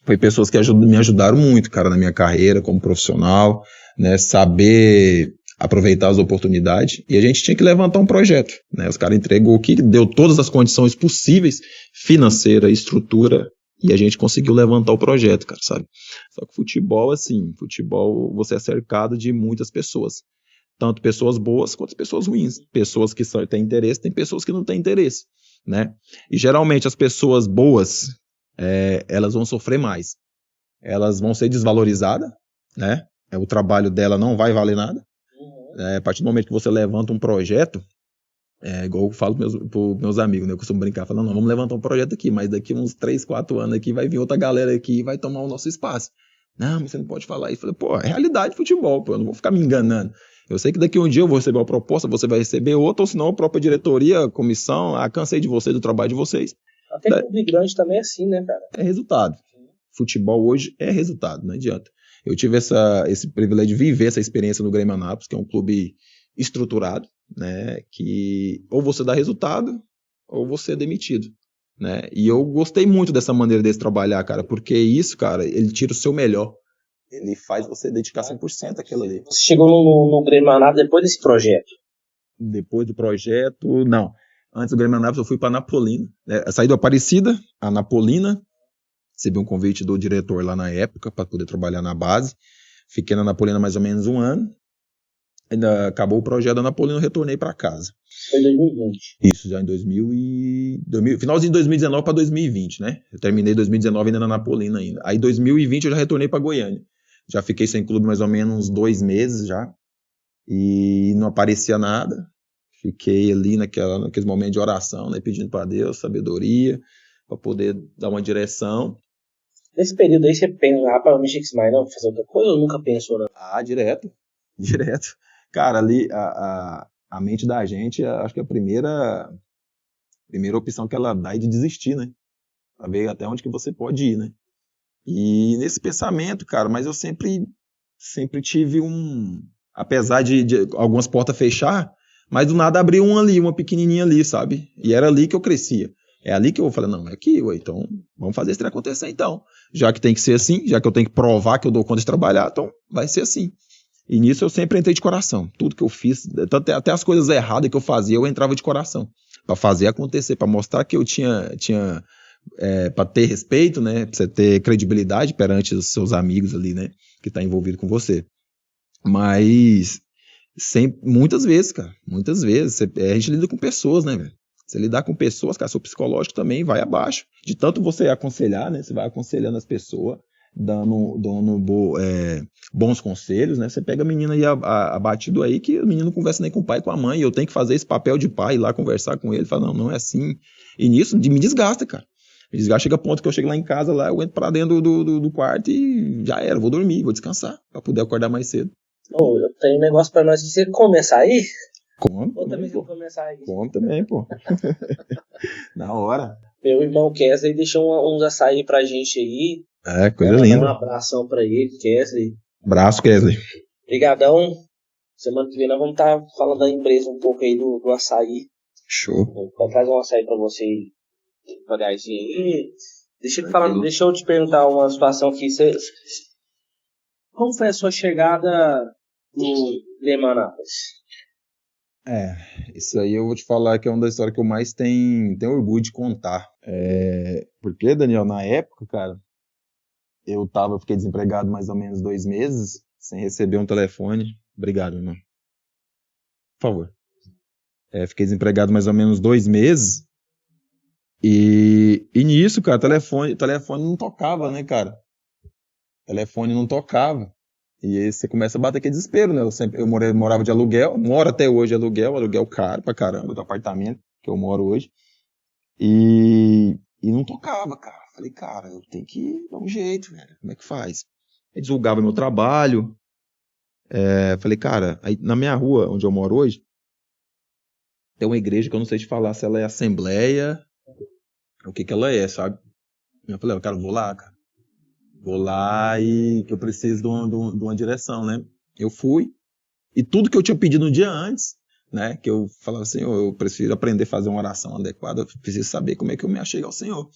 foi pessoas que me ajudaram muito, cara, na minha carreira como profissional, né? Saber aproveitar as oportunidades, e a gente tinha que levantar um projeto, né? Os caras entregou aqui, deu todas as condições possíveis, financeira, estrutura, e a gente conseguiu levantar o projeto, cara, sabe? Só que futebol você é cercado de muitas pessoas, tanto pessoas boas quanto pessoas ruins, pessoas que têm interesse, tem pessoas que não têm interesse, né? E geralmente as pessoas boas, elas vão sofrer mais, elas vão ser desvalorizadas, né? O trabalho dela não vai valer nada. A partir do momento que você levanta um projeto, igual eu falo para meus amigos, né? Eu costumo brincar, falando, não, vamos levantar um projeto aqui, mas daqui uns 3, 4 anos aqui vai vir outra galera aqui e vai tomar o nosso espaço. Não, mas você não pode falar isso. Eu falei, pô, é realidade de futebol, pô, eu não vou ficar me enganando. Eu sei que daqui um dia eu vou receber uma proposta, você vai receber outra, ou senão a própria diretoria, a comissão, cansei de vocês, do trabalho de vocês. Até que o clube grande também é assim, né, cara? É resultado. Futebol hoje é resultado, não adianta. Eu tive esse privilégio de viver essa experiência no Grêmio Anápolis, que é um clube estruturado, né, que ou você dá resultado ou você é demitido, né? E eu gostei muito dessa maneira desse trabalhar, cara, porque isso, cara, ele tira o seu melhor. Ele faz você dedicar 100% àquilo ali. Você chegou no Grêmio Anápolis depois desse projeto? Depois do projeto, não. Antes do Grêmio Anápolis eu fui para Napolina. Saí do Aparecida, a Napolina. Recebi um convite do diretor lá na época para poder trabalhar na base. Fiquei na Napolina mais ou menos 1 ano. Ainda acabou o projeto da Napolina, eu retornei para casa. Foi em 2020. Isso, já em finalzinho de 2019 para 2020, né? Eu terminei 2019 ainda na Napolina ainda. Aí em 2020 eu já retornei para Goiânia. Já fiquei sem clube mais ou menos uns 2 meses já. E não aparecia nada. Fiquei ali naqueles momentos de oração, né? Pedindo para Deus sabedoria, para poder dar uma direção. Nesse período aí você pensa, para mexer com isso mais não, fazer outra coisa ou nunca pensou não? Direto. Direto. Cara, ali a mente da gente, acho que a primeira opção que ela dá é de desistir, né? Pra ver até onde que você pode ir, né? E nesse pensamento, cara, mas eu sempre tive apesar de algumas portas fechar, mas do nada abriu uma pequenininha ali, sabe? E era ali que eu crescia. É ali que eu falei, não, é aqui, ué, então vamos fazer esse trem acontecer então. Já que tem que ser assim, já que eu tenho que provar que eu dou conta de trabalhar, então vai ser assim. E nisso eu sempre entrei de coração. Tudo que eu fiz, até as coisas erradas que eu fazia, eu entrava de coração. Pra fazer acontecer, pra mostrar que eu tinha para ter respeito, né, para você ter credibilidade perante os seus amigos ali, né, que tá envolvido com você. Mas muitas vezes, cara, muitas vezes a gente lida com pessoas, né, velho? Você lidar com pessoas, cara, seu psicológico também vai abaixo. De tanto você aconselhar, né, você vai aconselhando as pessoas, dando bons conselhos, né? Você pega a menina aí abatido aí, que o menino não conversa nem com o pai e com a mãe, e eu tenho que fazer esse papel de pai, ir lá conversar com ele, falar, não é assim. E nisso me desgasta, cara. Me desgasta, chega a ponto que eu chego lá em casa, lá eu entro pra dentro do quarto e já era, vou dormir, vou descansar, pra poder acordar mais cedo. Bom, eu tenho um negócio pra nós, você começar aí? Como? Ou também você começar aí? Como também, pô. Na hora. Meu irmão Kesley deixou uns açaí pra gente aí. Coisa linda. Um abração pra ele, Kesley. Abraço, Kesley. Obrigadão. Semana que vem nós vamos estar falando da empresa um pouco aí do açaí. Show. Vou trazer um açaí pra você devagarzinho aí. Deixa eu te perguntar uma situação aqui. Como foi a sua chegada no Lemanápolis? Isso aí eu vou te falar que é uma das histórias que eu mais tenho orgulho de contar. Porque, Daniel, na época, cara, fiquei desempregado mais ou menos 2 meses, sem receber um telefone. Obrigado, irmão. Por favor. Fiquei desempregado mais ou menos 2 meses. E nisso, cara, telefone não tocava, né, cara? Telefone não tocava. E aí você começa a bater aquele desespero, né? Eu morava de aluguel, moro até hoje de aluguel caro pra caramba, do apartamento que eu moro hoje. E não tocava, cara. Falei, cara, eu tenho que dar um jeito, velho. Como é que faz? Aí divulgava meu trabalho. Falei, cara, aí na minha rua, onde eu moro hoje, tem uma igreja que eu não sei te falar se ela é assembleia, o que ela é, sabe? Eu falei, cara, vou lá, cara. Vou lá e que eu preciso de uma direção, né? Eu fui, e tudo que eu tinha pedido no dia antes, né? Que eu falava assim, eu preciso aprender a fazer uma oração adequada, eu preciso saber como é que eu me achego ao Senhor.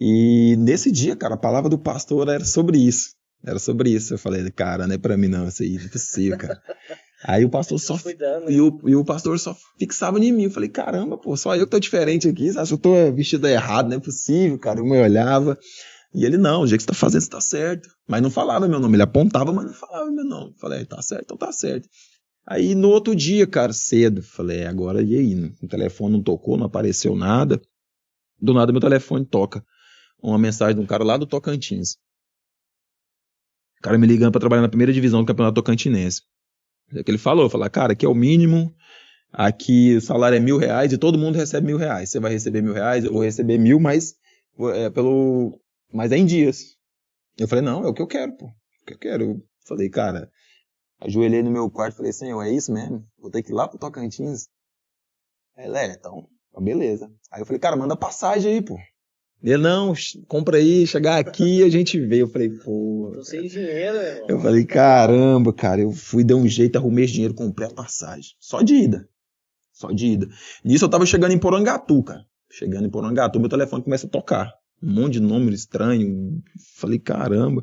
E nesse dia, cara, a palavra do pastor era sobre isso. Eu falei, cara, não é pra mim não, isso aí não é possível, cara. Aí o pastor o pastor só fixava em mim. Eu falei, caramba, pô, só eu que tô diferente aqui, você acha que eu tô vestido errado, não é possível, cara. Eu me olhava. E ele, não, o jeito que você tá fazendo, você tá certo. Mas não falava meu nome, ele apontava, mas não falava meu nome. Eu falei, tá certo, então tá certo. Aí no outro dia, cara, cedo, falei, agora e aí? O telefone não tocou, não apareceu nada. Do nada meu telefone toca. Uma mensagem de um cara lá do Tocantins. O cara me ligando pra trabalhar na primeira divisão do Campeonato Tocantinense. É que ele falou, cara, aqui é o mínimo, aqui o salário é R$1.000 e todo mundo recebe R$1.000. Você vai receber R$1.000, eu vou receber 1.000, mas é em dias. Eu falei, não, é o que eu quero, pô. O que eu quero. Eu falei, cara, ajoelhei no meu quarto e falei, Senhor, é isso mesmo? Vou ter que ir lá pro Tocantins? Aí ele, então, beleza. Aí eu falei, cara, manda passagem aí, pô. Ele, não, compra aí, chegar aqui a gente vê. Eu falei, pô. Tô sem dinheiro, irmão. Eu falei, caramba, cara. Eu fui, dei um jeito, arrumei esse dinheiro, comprei a passagem. Só de ida. Nisso eu tava chegando em Porangatu, cara. Chegando em Porangatu, meu telefone começa a tocar. Um monte de número estranho. Falei, caramba.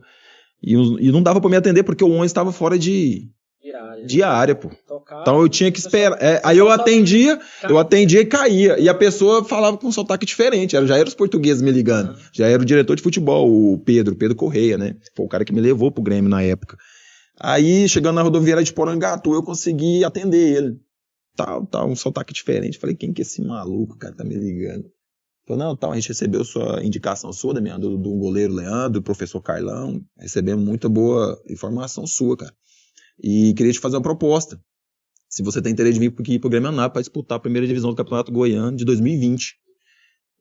E não dava pra me atender porque o 11 estava fora de área, pô. Então eu tinha que esperar. Aí eu atendia e caía. E a pessoa falava com um sotaque diferente. Já eram os portugueses me ligando. Já era o diretor de futebol, o Pedro Correia, né? Foi o cara que me levou pro Grêmio na época. Aí, chegando na rodoviária de Porangatu, eu consegui atender ele. Um sotaque diferente. Falei, quem que é esse maluco, cara, tá me ligando? Falei, não, a gente recebeu sua indicação sua, do goleiro Leandro, do professor Carlão. Recebemos muita boa informação sua, cara. E queria te fazer uma proposta. Se você tem interesse de vir aqui pro Grêmio Anápolis para disputar a primeira divisão do Campeonato Goiano de 2020.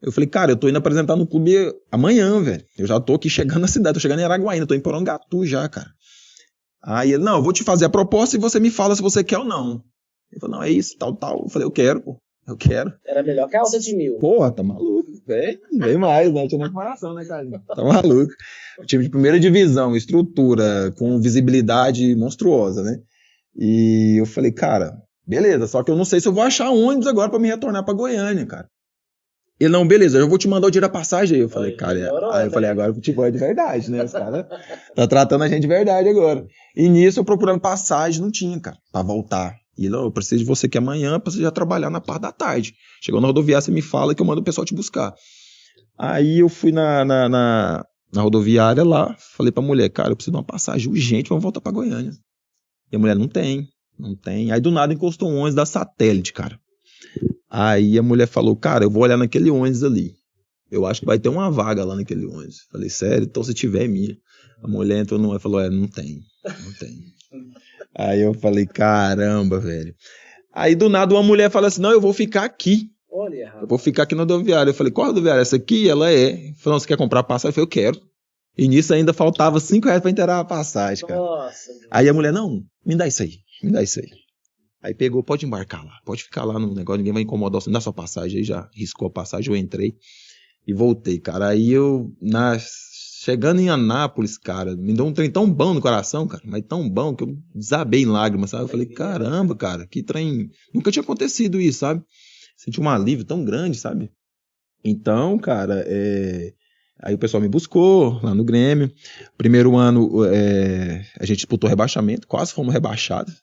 Eu falei, cara, eu tô indo apresentar no clube amanhã, velho. Eu já tô aqui chegando na cidade, tô chegando em Araguaína, tô em Porangatu já, cara. Aí ele, não, eu vou te fazer a proposta e você me fala se você quer ou não. Ele falou, não, é isso, tal. Eu falei, eu quero, pô. Eu quero. Era melhor que a alta de 1.000. Porra, tá maluco. Vem mais, né? Tinha nem comparação, né, Carlinhos? Tá maluco. O time de primeira divisão, estrutura, com visibilidade monstruosa, né? E eu falei, cara, beleza, só que eu não sei se eu vou achar ônibus agora pra me retornar pra Goiânia, cara. Ele, não, beleza, eu vou te mandar o dinheiro da passagem. Aí eu falei, cara, aí eu falei, agora o futebol é de verdade, né? Os caras tá tratando a gente de verdade agora. E nisso eu procurando passagem, não tinha, cara, pra voltar. E não, eu preciso de você aqui amanhã pra você já trabalhar na parte da tarde. Chegou na rodoviária, você me fala que eu mando o pessoal te buscar. Aí eu fui na rodoviária lá, falei pra mulher, cara, eu preciso de uma passagem urgente, vamos voltar pra Goiânia. E a mulher, não tem. Aí do nada encostou um ônibus da Satélite, cara. Aí a mulher falou, cara, eu vou olhar naquele ônibus ali. Eu acho que vai ter uma vaga lá naquele ônibus. Falei, sério? Então se tiver, é minha. A mulher entrou no ônibus e falou, não tem. Aí eu falei, caramba, velho. Aí do nada uma mulher fala assim, não, eu vou ficar aqui. Olha, eu vou ficar aqui na rodoviária. Eu falei, qual rodoviária? Essa aqui? Ela é. Falou, você quer comprar passagem? Eu falei, eu quero. E nisso ainda faltava R$5 pra inteirar a passagem, cara. Nossa. Aí a mulher, não, me dá isso aí. Aí pegou, pode embarcar lá, pode ficar lá no negócio, ninguém vai incomodar, você me dá sua passagem. Aí já riscou a passagem, eu entrei e voltei, cara. Aí eu, chegando em Anápolis, cara, me deu um trem tão bom no coração, cara, mas tão bom que eu desabei em lágrimas, sabe? Eu falei, caramba, cara, que trem, nunca tinha acontecido isso, sabe? Senti um alívio tão grande, sabe? Então, cara, aí o pessoal me buscou lá no Grêmio. Primeiro ano a gente disputou rebaixamento, quase fomos rebaixados.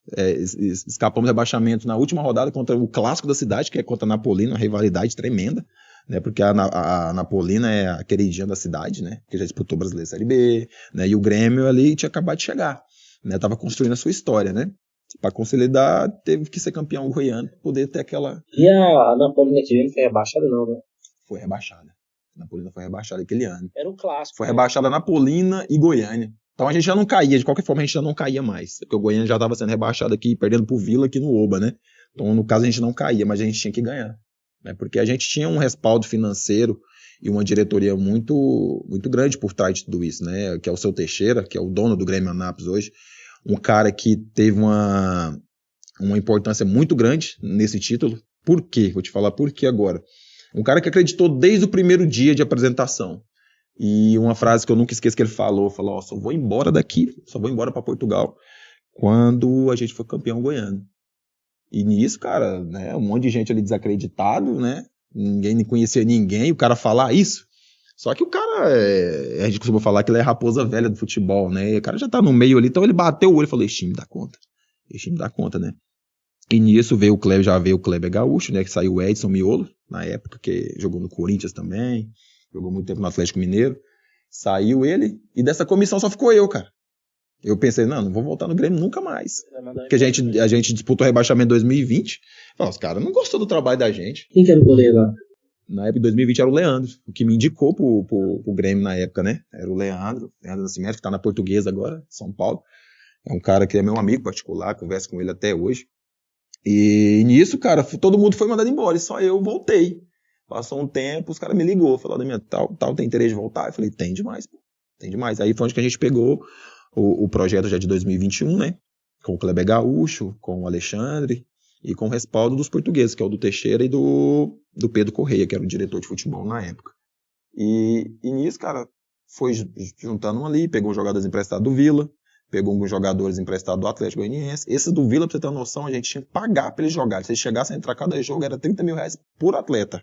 Escapamos do rebaixamento na última rodada contra o clássico da cidade, que é contra a Napolina, uma rivalidade tremenda, né? Porque a Napolina é a queridinha da cidade, né? Que já disputou o Brasileiro Série B, né? E o Grêmio ali tinha acabado de chegar, né? Tava construindo a sua história, né? Para consolidar, teve que ser campeão goiano para poder ter aquela. E a Napolina que veio foi rebaixada, não, né? Foi rebaixada. A Napolina foi rebaixada aquele ano. Era um clássico. Foi rebaixada Napolina e Goiânia. Então a gente já não caía, de qualquer forma a gente já não caía mais. Porque o Goiânia já estava sendo rebaixado aqui, perdendo pro Vila aqui no Oba, né? Então no caso a gente não caía, mas a gente tinha que ganhar. Né? Porque a gente tinha um respaldo financeiro e uma diretoria muito, muito grande por trás de tudo isso, né? Que é o Seu Teixeira, que é o dono do Grêmio Anápolis hoje. Um cara que teve uma importância muito grande nesse título. Por quê? Vou te falar por quê agora. Um cara que acreditou desde o primeiro dia de apresentação. E uma frase que eu nunca esqueço que ele falou, ó, só vou embora daqui, só vou embora para Portugal quando a gente for campeão goiano. E nisso, cara, né, um monte de gente ali desacreditado, né, ninguém conhecia ninguém, o cara falar isso. Só que o cara, a gente costuma falar que ele é raposa velha do futebol, né, o cara já tá no meio ali, então ele bateu o olho e falou, esse time dá conta, né. E nisso veio o Kleber Gaúcho, né, que saiu o Edson Miolo, na época, que jogou no Corinthians também, jogou muito tempo no Atlético Mineiro. Saiu ele, e dessa comissão só ficou eu, cara. Eu pensei, não vou voltar no Grêmio nunca mais. Porque a gente disputou o rebaixamento em 2020. Os caras não gostou do trabalho da gente. Quem que era o goleiro lá? Na época de 2020 era o Leandro, o que me indicou pro Grêmio na época, né? Era o Leandro Nascimento, que tá na Portuguesa agora, São Paulo. É um cara que é meu amigo particular, converso com ele até hoje. E nisso, cara, todo mundo foi mandado embora, e só eu voltei. Passou um tempo, os caras me ligou, falaram, tal, tem interesse de voltar? Eu falei, tem demais, pô, tem demais. Aí foi onde que a gente pegou o projeto já de 2021, né? Com o Kleber Gaúcho, com o Alexandre, e com o respaldo dos portugueses, que é o do Teixeira e do Pedro Correia, que era o diretor de futebol na época. E nisso, cara, foi juntando ali, pegou jogadores emprestados do Vila, pegou alguns jogadores emprestados do Atlético Goianiense. Esse do Vila, pra você ter uma noção, a gente tinha que pagar pra eles jogarem. Se eles chegassem a entrar cada jogo, era R$30 mil por atleta.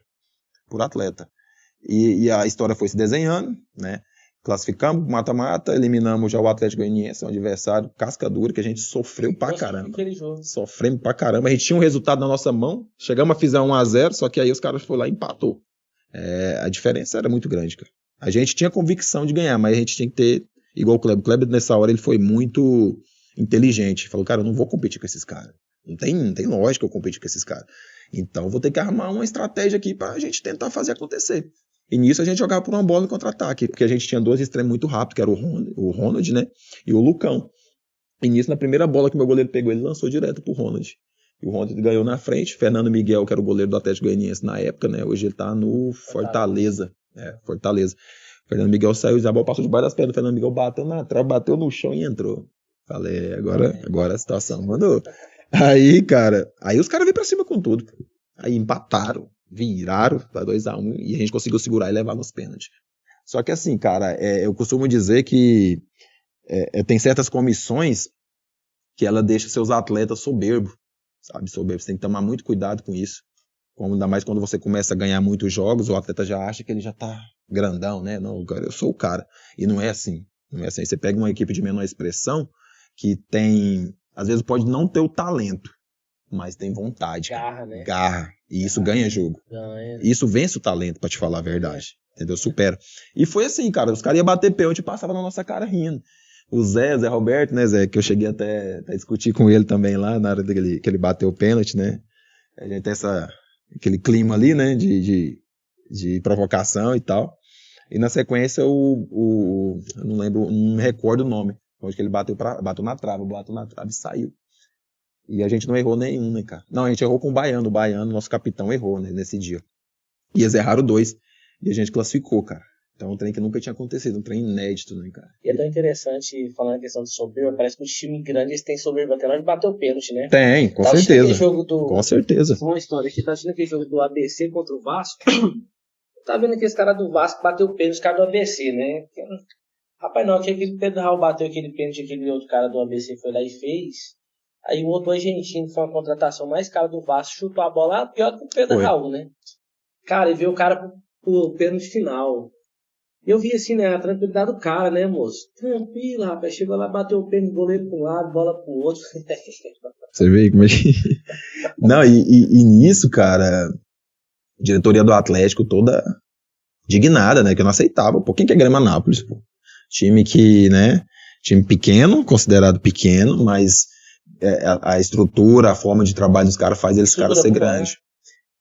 E a história foi se desenhando, né? Classificamos, mata-mata, eliminamos já o Atlético Goianiense, um adversário casca dura, que a gente sofreu pra caramba. Sofremos pra caramba. A gente tinha um resultado na nossa mão, chegamos a fazer 1-0, só que aí os caras foram lá e empatou. A diferença era muito grande, cara. A gente tinha convicção de ganhar, mas a gente tinha que ter, igual o Kleber. O Kleber, nessa hora, ele foi muito inteligente. Falou, cara, eu não vou competir com esses caras. Não tem lógica eu competir com esses caras. Então, vou ter que armar uma estratégia aqui pra gente tentar fazer acontecer. E nisso a gente jogava por uma bola no contra-ataque, porque a gente tinha dois extremos muito rápidos, que era o Ronald, né, e o Lucão. E nisso, na primeira bola que meu goleiro pegou, ele lançou direto pro Ronald. E o Ronald ganhou na frente. Fernando Miguel, que era o goleiro do Atlético Goianiense na época, né, hoje ele tá no Fortaleza. Fortaleza. Fernando Miguel saiu, a bola passou debaixo das pernas do Fernando Miguel, bateu na trave, bateu no chão e entrou. Falei, agora a situação mandou. Aí, cara, os caras vêm pra cima com tudo. Aí empataram, viraram pra 2-1 e a gente conseguiu segurar e levar nos pênaltis. Só que assim, cara, eu costumo dizer que tem certas comissões que ela deixa seus atletas soberbos, sabe? Soberbos. Você tem que tomar muito cuidado com isso. Ainda mais quando você começa a ganhar muitos jogos, o atleta já acha que ele já tá grandão, né? Não, eu sou o cara. E não é assim. Não é assim. Você pega uma equipe de menor expressão que tem, às vezes pode não ter o talento, mas tem vontade. Garra, né? Garra. E isso ganha jogo. Ganha. Isso vence o talento, pra te falar a verdade. Entendeu? Supera. E foi assim, cara. Os caras iam bater pênalti e passavam na nossa cara rindo. O Zé Roberto, né, Zé? Que eu cheguei até a discutir com ele também lá, na hora que ele bateu o pênalti, né? A gente tem aquele clima ali, né? De provocação e tal. E na sequência, eu não lembro, não me recordo o nome. Onde que ele bateu na trave e saiu. E a gente não errou nenhum, né, cara? Não, a gente errou com o Baiano. O Baiano, nosso capitão, errou, né, nesse dia. E eles erraram 2. E a gente classificou, cara. Então, um trem que nunca tinha acontecido, um trem inédito, né, cara? E é tão interessante, falando a questão de soberba, parece que os times grandes têm soberba até na hora de bater o pênalti, né? Tem, com certeza. Com certeza. Uma história aqui, tá assistindo aquele jogo do ABC contra o Vasco. Tá vendo que esse cara do Vasco bateu o pênalti, os caras do ABC, né? Rapaz, não, que aquele Pedro Raul bateu aquele pênalti, aquele outro cara do ABC foi lá e fez. Aí o outro argentino, que foi uma contratação mais cara do Vasco, chutou a bola pior do que o Pedro Raul, né? Cara, e veio o cara pro pênalti final. Eu vi assim, né, a tranquilidade do cara, né, moço? Tranquilo, rapaz. Chegou lá, bateu o pênalti, goleiro pra um lado, bola pro outro. Você vê como é que... Não, e nisso, cara, a diretoria do Atlético toda indignada, né, que eu não aceitava. Pô, quem que é Grêmio Anápolis, pô? Time que, né, time pequeno, considerado pequeno, mas a estrutura, a forma de trabalho dos caras faz eles caras ser grandes.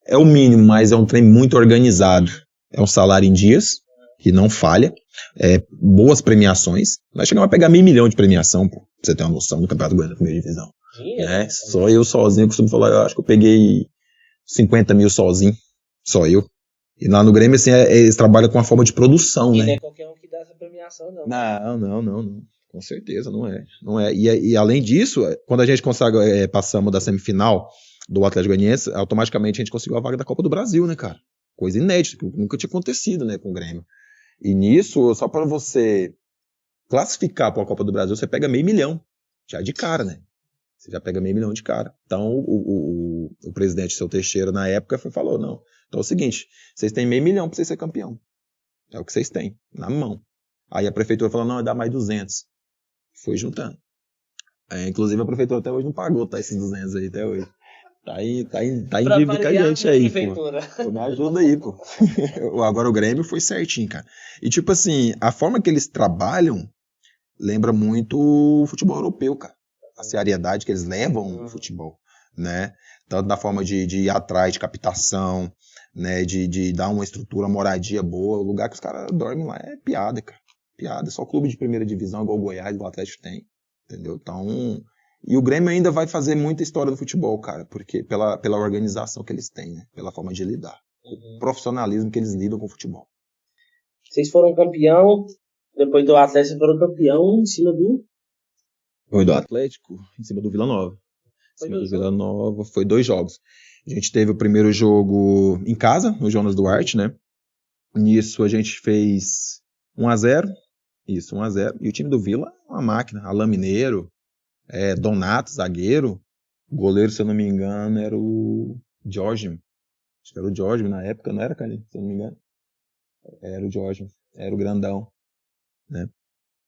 É o mínimo, mas é um trem muito organizado. É um salário em dias, que não falha, boas premiações. Nós chegamos a pegar 500 milhões de premiação, pô, pra você ter uma noção do Campeonato Goiano da primeira divisão. Né? Só eu sozinho, eu costumo falar, eu acho que eu peguei 50 mil sozinho, só eu. E lá no Grêmio, assim, eles trabalham com uma forma de produção, né? Não é qualquer um que dá essa premiação, não. Não. Com certeza, não é. E além disso, quando a gente consegue, passamos da semifinal do Atlético Goianiense, automaticamente a gente conseguiu a vaga da Copa do Brasil, né, cara? Coisa inédita, que nunca tinha acontecido, né, com o Grêmio. E nisso, só para você classificar para a Copa do Brasil, você pega 500 milhões, já de cara, né? Você já pega 500 milhões de cara. Então, o presidente, seu Teixeira, na época, falou, não, então é o seguinte, vocês têm 500 milhões para vocês ser campeão. É o que vocês têm, na mão. Aí a prefeitura falou, não, dá mais 200. Foi juntando. Inclusive, a prefeitura até hoje não pagou, tá, esses 200 aí, até hoje. Tá em dívida com a gente aí, pô. Me ajuda aí, pô. Agora o Grêmio foi certinho, cara. E tipo assim, a forma que eles trabalham lembra muito o futebol europeu, cara. A seriedade que eles levam no futebol, né? Tanto da forma de ir atrás de captação, né? De dar uma estrutura, moradia boa. O lugar que os caras dormem lá é piada, cara. Piada. Só clube de primeira divisão, igual o Goiás, o Atlético tem. Entendeu? Então... E o Grêmio ainda vai fazer muita história do futebol, cara, porque pela organização que eles têm, né? Pela forma de lidar. O profissionalismo que eles lidam com o futebol. Vocês foram campeão, depois do Atlético, vocês foram campeão em cima do... Foi do Atlético, em cima do Vila Nova. Em cima do Vila Nova, foi 2 jogos. A gente teve o primeiro jogo em casa, no Jonas Duarte, né? Nisso a gente fez 1-0. Isso, 1-0. E o time do Vila, uma máquina. Alain Mineiro, Donato, zagueiro. O goleiro, se eu não me engano, era o Jorge. Acho que era o Jorge na época, não era, Carlinhos? Se eu não me engano. Era o Jorge. Era o grandão. Né?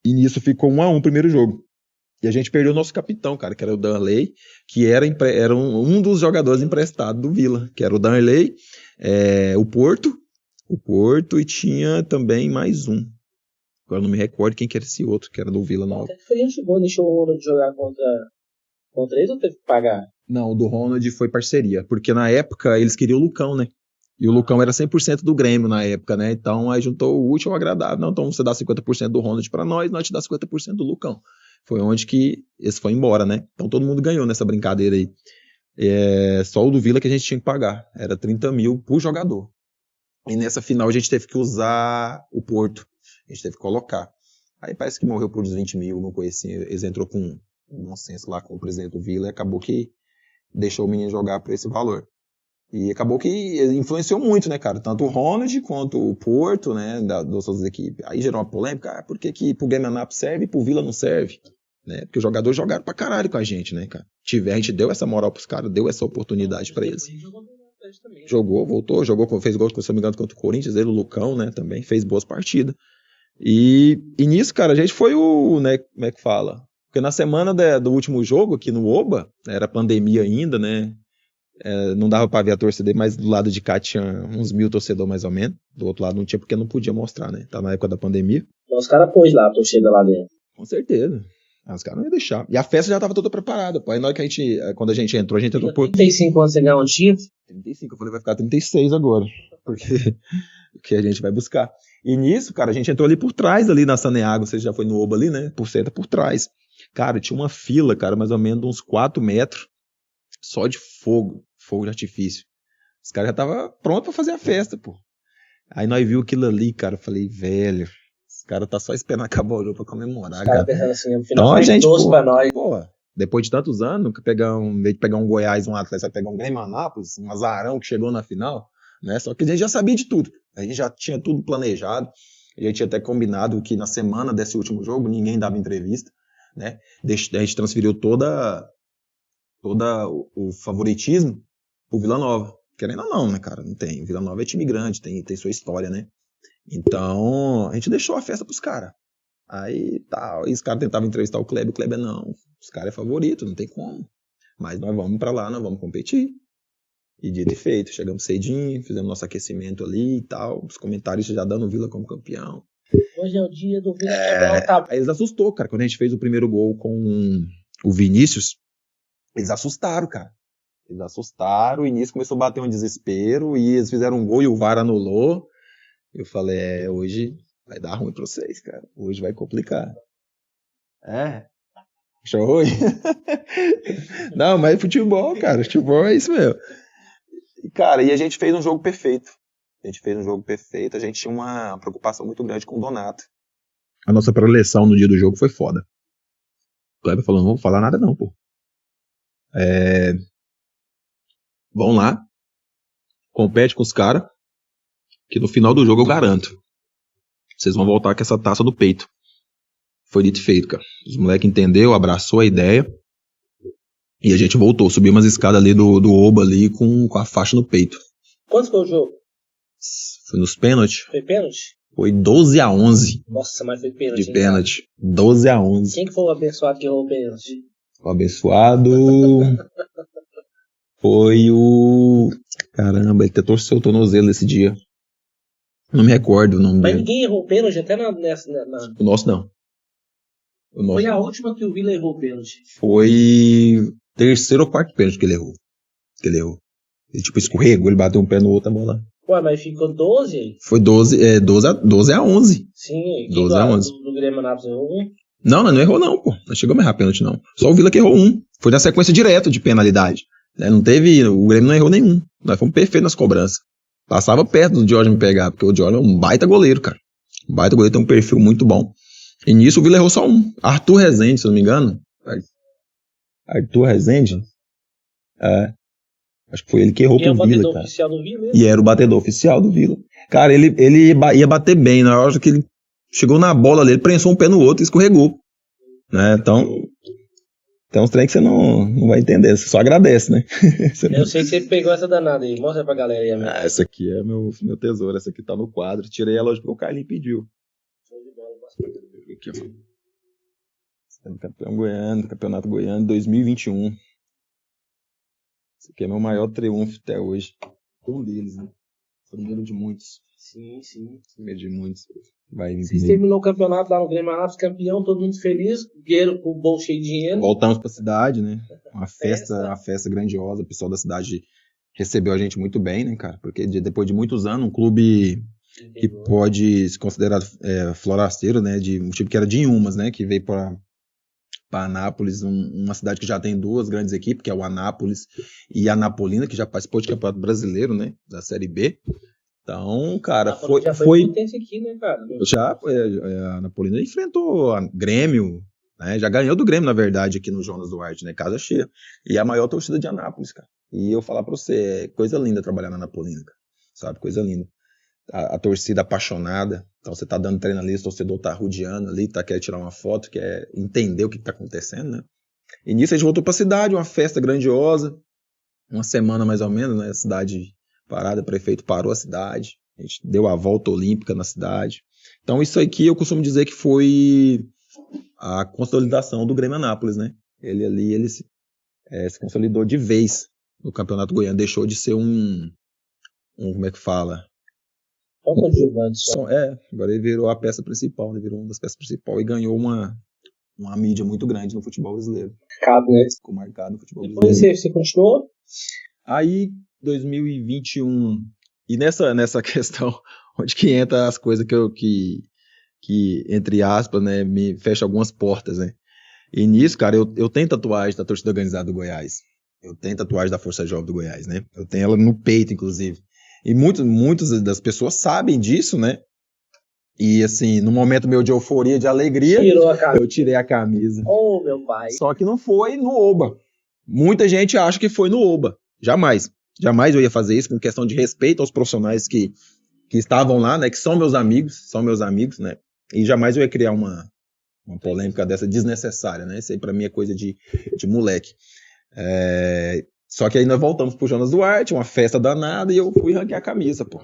E nisso ficou 1-1 o primeiro jogo. E a gente perdeu o nosso capitão, cara, que era o Danley, que era um dos jogadores emprestados do Vila, que era o Danley, o Porto, e tinha também mais um. Agora não me recordo quem que era esse outro, que era do Vila Nova. Até que foi gente boa, deixou o Ronald jogar contra eles ou teve que pagar? Não, o do Ronald foi parceria, porque na época eles queriam o Lucão, né? E o Lucão era 100% do Grêmio na época, né? Então aí juntou o útil ao agradável. Não, então você dá 50% do Ronald pra nós te dá 50% do Lucão. Foi onde que esse foi embora, né? Então todo mundo ganhou nessa brincadeira aí. Só o do Vila que a gente tinha que pagar. Era 30 mil por jogador. E nessa final a gente teve que usar o Porto. A gente teve que colocar. Aí parece que morreu por uns 20 mil, não conheci. Eles entrou com um bom senso lá com o presidente do Vila e acabou que deixou o menino jogar por esse valor. E acabou que influenciou muito, né, cara? Tanto o Ronald quanto o Porto, né, das outras equipes. Aí gerou uma polêmica, por que que pro Grêmio Anápolis serve e pro Vila não serve? Né? Porque os jogadores jogaram pra caralho com a gente, né, cara? A gente deu essa moral pros caras, deu essa oportunidade pra eles. Jogou, voltou, fez gol, se não me engano, contra o Corinthians, ele, o Lucão, né, também, fez boas partidas. E nisso, cara, a gente foi né, como é que fala? Porque na semana do último jogo, aqui no Oba, era pandemia ainda, né, não dava pra ver a torcida, mas do lado de cá tinha uns 1.000 torcedores mais ou menos, do outro lado não tinha porque não podia mostrar, né, tava na época da pandemia. Então os caras pôs lá a torcida lá dentro. Com certeza. Os caras não iam deixar. E a festa já tava toda preparada, pô. Aí na hora que quando a gente entrou por... 35 anos você ganhou um título? 35, eu falei, vai ficar 36 agora, porque a gente vai buscar. E nisso, cara, a gente entrou ali por trás, ali na Saneago, você já foi no Oba ali, né, por trás. Cara, tinha uma fila, cara, mais ou menos uns 4 metros, só de fogo de artifício. Os caras já estavam prontos pra fazer a festa, pô. Aí nós vimos aquilo ali, cara, eu falei, velho, os caras tá só esperando acabar o jogo pra comemorar, cara. Pensando assim, no final Então a gente, pra nós. Pô, depois de tantos anos, pegar um Goiás, um Atlético, pegar um Grêmio Anápolis, um azarão que chegou na final, né? Só que a gente já sabia de tudo. A gente já tinha tudo planejado. A gente tinha até combinado que na semana desse último jogo ninguém dava entrevista, né? A gente transferiu toda o favoritismo pro Vila Nova. Querendo ou não, né, cara? Não tem. Vila Nova é time grande, tem sua história, né? Então, a gente deixou a festa pros caras. Aí, tal, e os caras tentavam entrevistar o Kleber não. Os caras é favorito, não tem como. Mas nós vamos pra lá, nós vamos competir. E dito e feito, chegamos cedinho, fizemos nosso aquecimento ali e tal. Os comentários já dando o Vila como campeão. Hoje é o dia do Vila quebrar. Aí eles assustou, cara. Quando a gente fez o primeiro gol com o Vinícius, eles assustaram, cara. Eles assustaram, o início começou a bater um desespero, e eles fizeram um gol e o VAR anulou. Eu falei, hoje vai dar ruim pra vocês, cara. Hoje vai complicar. Show. Não, mas futebol, cara. Futebol é isso mesmo. E, cara, a gente fez um jogo perfeito. A gente tinha uma preocupação muito grande com o Donato. A nossa preleção no dia do jogo foi foda. O Kleber falou, não vou falar nada não, pô. Vão lá. Compete com os caras. Que no final do jogo eu garanto. Vocês vão voltar com essa taça no peito. Foi dito e feito, cara. Os moleques entenderam, abraçou a ideia. E a gente voltou. Subiu umas escadas ali do Oba ali com a faixa no peito. Quanto foi o jogo? Foi nos pênaltis. Foi pênalti? Foi 12-11. Nossa, mas foi pênalti. De pênalti. 12-11. Quem que foi o abençoado que errou o pênalti? O abençoado foi o... Caramba, ele até torceu o tornozelo esse dia. Não me recordo o nome dele. Mas ninguém errou o pênalti até na... O nosso não. Foi a última que o Vila errou o pênalti. Foi terceiro ou quarto pênalti que ele errou. Ele tipo escorregou, ele bateu um pé no outro, a bola. Ué, mas ficou 12 aí? Foi 12-11. Sim, 12-11. Do Grêmio Anápolis errou um? Não errou não, pô. Não chegou a errar pênalti, não. Só o Vila que errou um. Foi na sequência direta de penalidade. Não teve... O Grêmio não errou nenhum. Nós fomos perfeitos nas cobranças. Passava perto do Jorge me pegar, porque o Jorge é um baita goleiro, cara. Um baita goleiro, tem um perfil muito bom. E nisso o Vila errou só um. Arthur Rezende, se eu não me engano. Arthur Rezende? Acho que foi ele que errou pro Vila, cara. Oficial do Vila, e era o batedor oficial do Vila. Cara, ele ia bater bem. Na hora que ele chegou na bola ali, ele prensou um pé no outro e escorregou. Né? Então uns trem que você não vai entender. Você só agradece, né? Eu sei que você pegou essa danada aí. Mostra pra galera aí, amigo. Essa aqui é meu tesouro. Essa aqui tá no quadro. Tirei ela hoje porque o Carlinhos pediu. Aqui, ó. Campeonato Goiano 2021. Esse aqui é meu maior triunfo até hoje. Um deles, né? Foi um de muitos. Sim. Medo de muitos. Vocês terminou o campeonato lá no Grêmio Anápolis, campeão, todo mundo feliz, dinheiro, com o bolso cheio de dinheiro. Voltamos pra cidade, né? Uma festa grandiosa. O pessoal da cidade recebeu a gente muito bem, né, cara? Porque depois de muitos anos, um clube que pode se considerar florasteiro, né? De um time que era de Inhumas, né? Que veio para Anápolis, uma cidade que já tem duas grandes equipes, que é o Anápolis e a Anapolina, que já participou de campeonato brasileiro, né? Da Série B. Então, cara, já foi potência aqui, né, cara? Já, a Napolina enfrentou a Grêmio, né? Já ganhou do Grêmio, na verdade, aqui no Jonas Duarte, né? Casa cheia. E a maior torcida de Anápolis, cara. E eu falar pra você, é coisa linda trabalhar na Napolina, cara. Sabe? Coisa linda. A torcida apaixonada. Então você tá dando treino ali, o torcedor tá rodeando ali, quer tirar uma foto, quer entender o que tá acontecendo, né? E nisso a gente voltou pra cidade, uma festa grandiosa. Uma semana mais ou menos, né? A cidade parada, o prefeito parou a cidade. A gente deu a volta olímpica na cidade. Então isso aqui eu costumo dizer que foi a consolidação do Grêmio Anápolis, né? Ele se consolidou de vez no Campeonato Goiano. Deixou de ser como é que fala? Agora ele virou a peça principal, né? Virou uma das peças principais e ganhou uma mídia muito grande no futebol brasileiro. Ficou marcado no futebol brasileiro. Depois você continuou? Aí, 2021, e nessa questão, onde que entra as coisas que entre aspas, né, me fecha algumas portas, né? E nisso, cara, eu tenho tatuagem da torcida organizada do Goiás. Eu tenho tatuagem da Força Jovem do Goiás, né? Eu tenho ela no peito, inclusive. E muitas das pessoas sabem disso, né? E assim, no momento meu de euforia, de alegria, eu tirei a camisa. Oh, meu pai. Só que não foi no Oba. Muita gente acha que foi no Oba. Jamais eu ia fazer isso, com questão de respeito aos profissionais que estavam lá, né? Que são meus amigos, né? E jamais eu ia criar uma polêmica dessa desnecessária, né? Isso aí pra mim é coisa de moleque. Só que aí nós voltamos pro Jonas Duarte, uma festa danada, e eu fui ranquear a camisa, pô.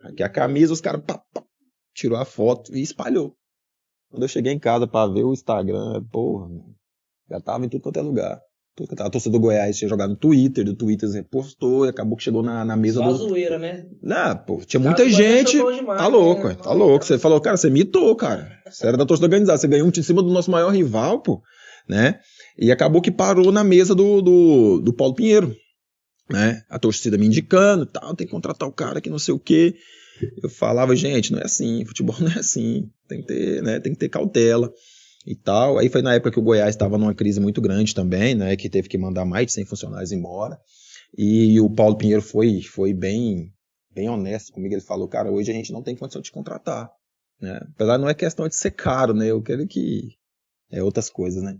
Ranquear a camisa, os caras tirou a foto e espalhou. Quando eu cheguei em casa pra ver o Instagram, porra, já tava em tudo quanto é lugar. A torcida do Goiás tinha jogado no Twitter, do Twitter repostou, e acabou que chegou na mesa do... zoeira, né? Não, pô, tinha muita gente. Demais, tá louco, né? Tá louco. Você falou, cara, você mitou, cara. Você era da torcida organizada, você ganhou em cima do nosso maior rival, pô, né? E acabou que parou na mesa do Paulo Pinheiro, né? A torcida me indicando, tal, tem que contratar o cara que não sei o quê. Eu falava, gente, não é assim, futebol não é assim, tem que ter, né? Tem que ter cautela. E tal, aí foi na época que o Goiás estava numa crise muito grande também, né, que teve que mandar mais de 100 funcionários embora, e o Paulo Pinheiro foi bem honesto comigo, ele falou, cara, hoje a gente não tem condição de contratar, né, apesar não é questão de ser caro, né, eu quero que outras coisas, né,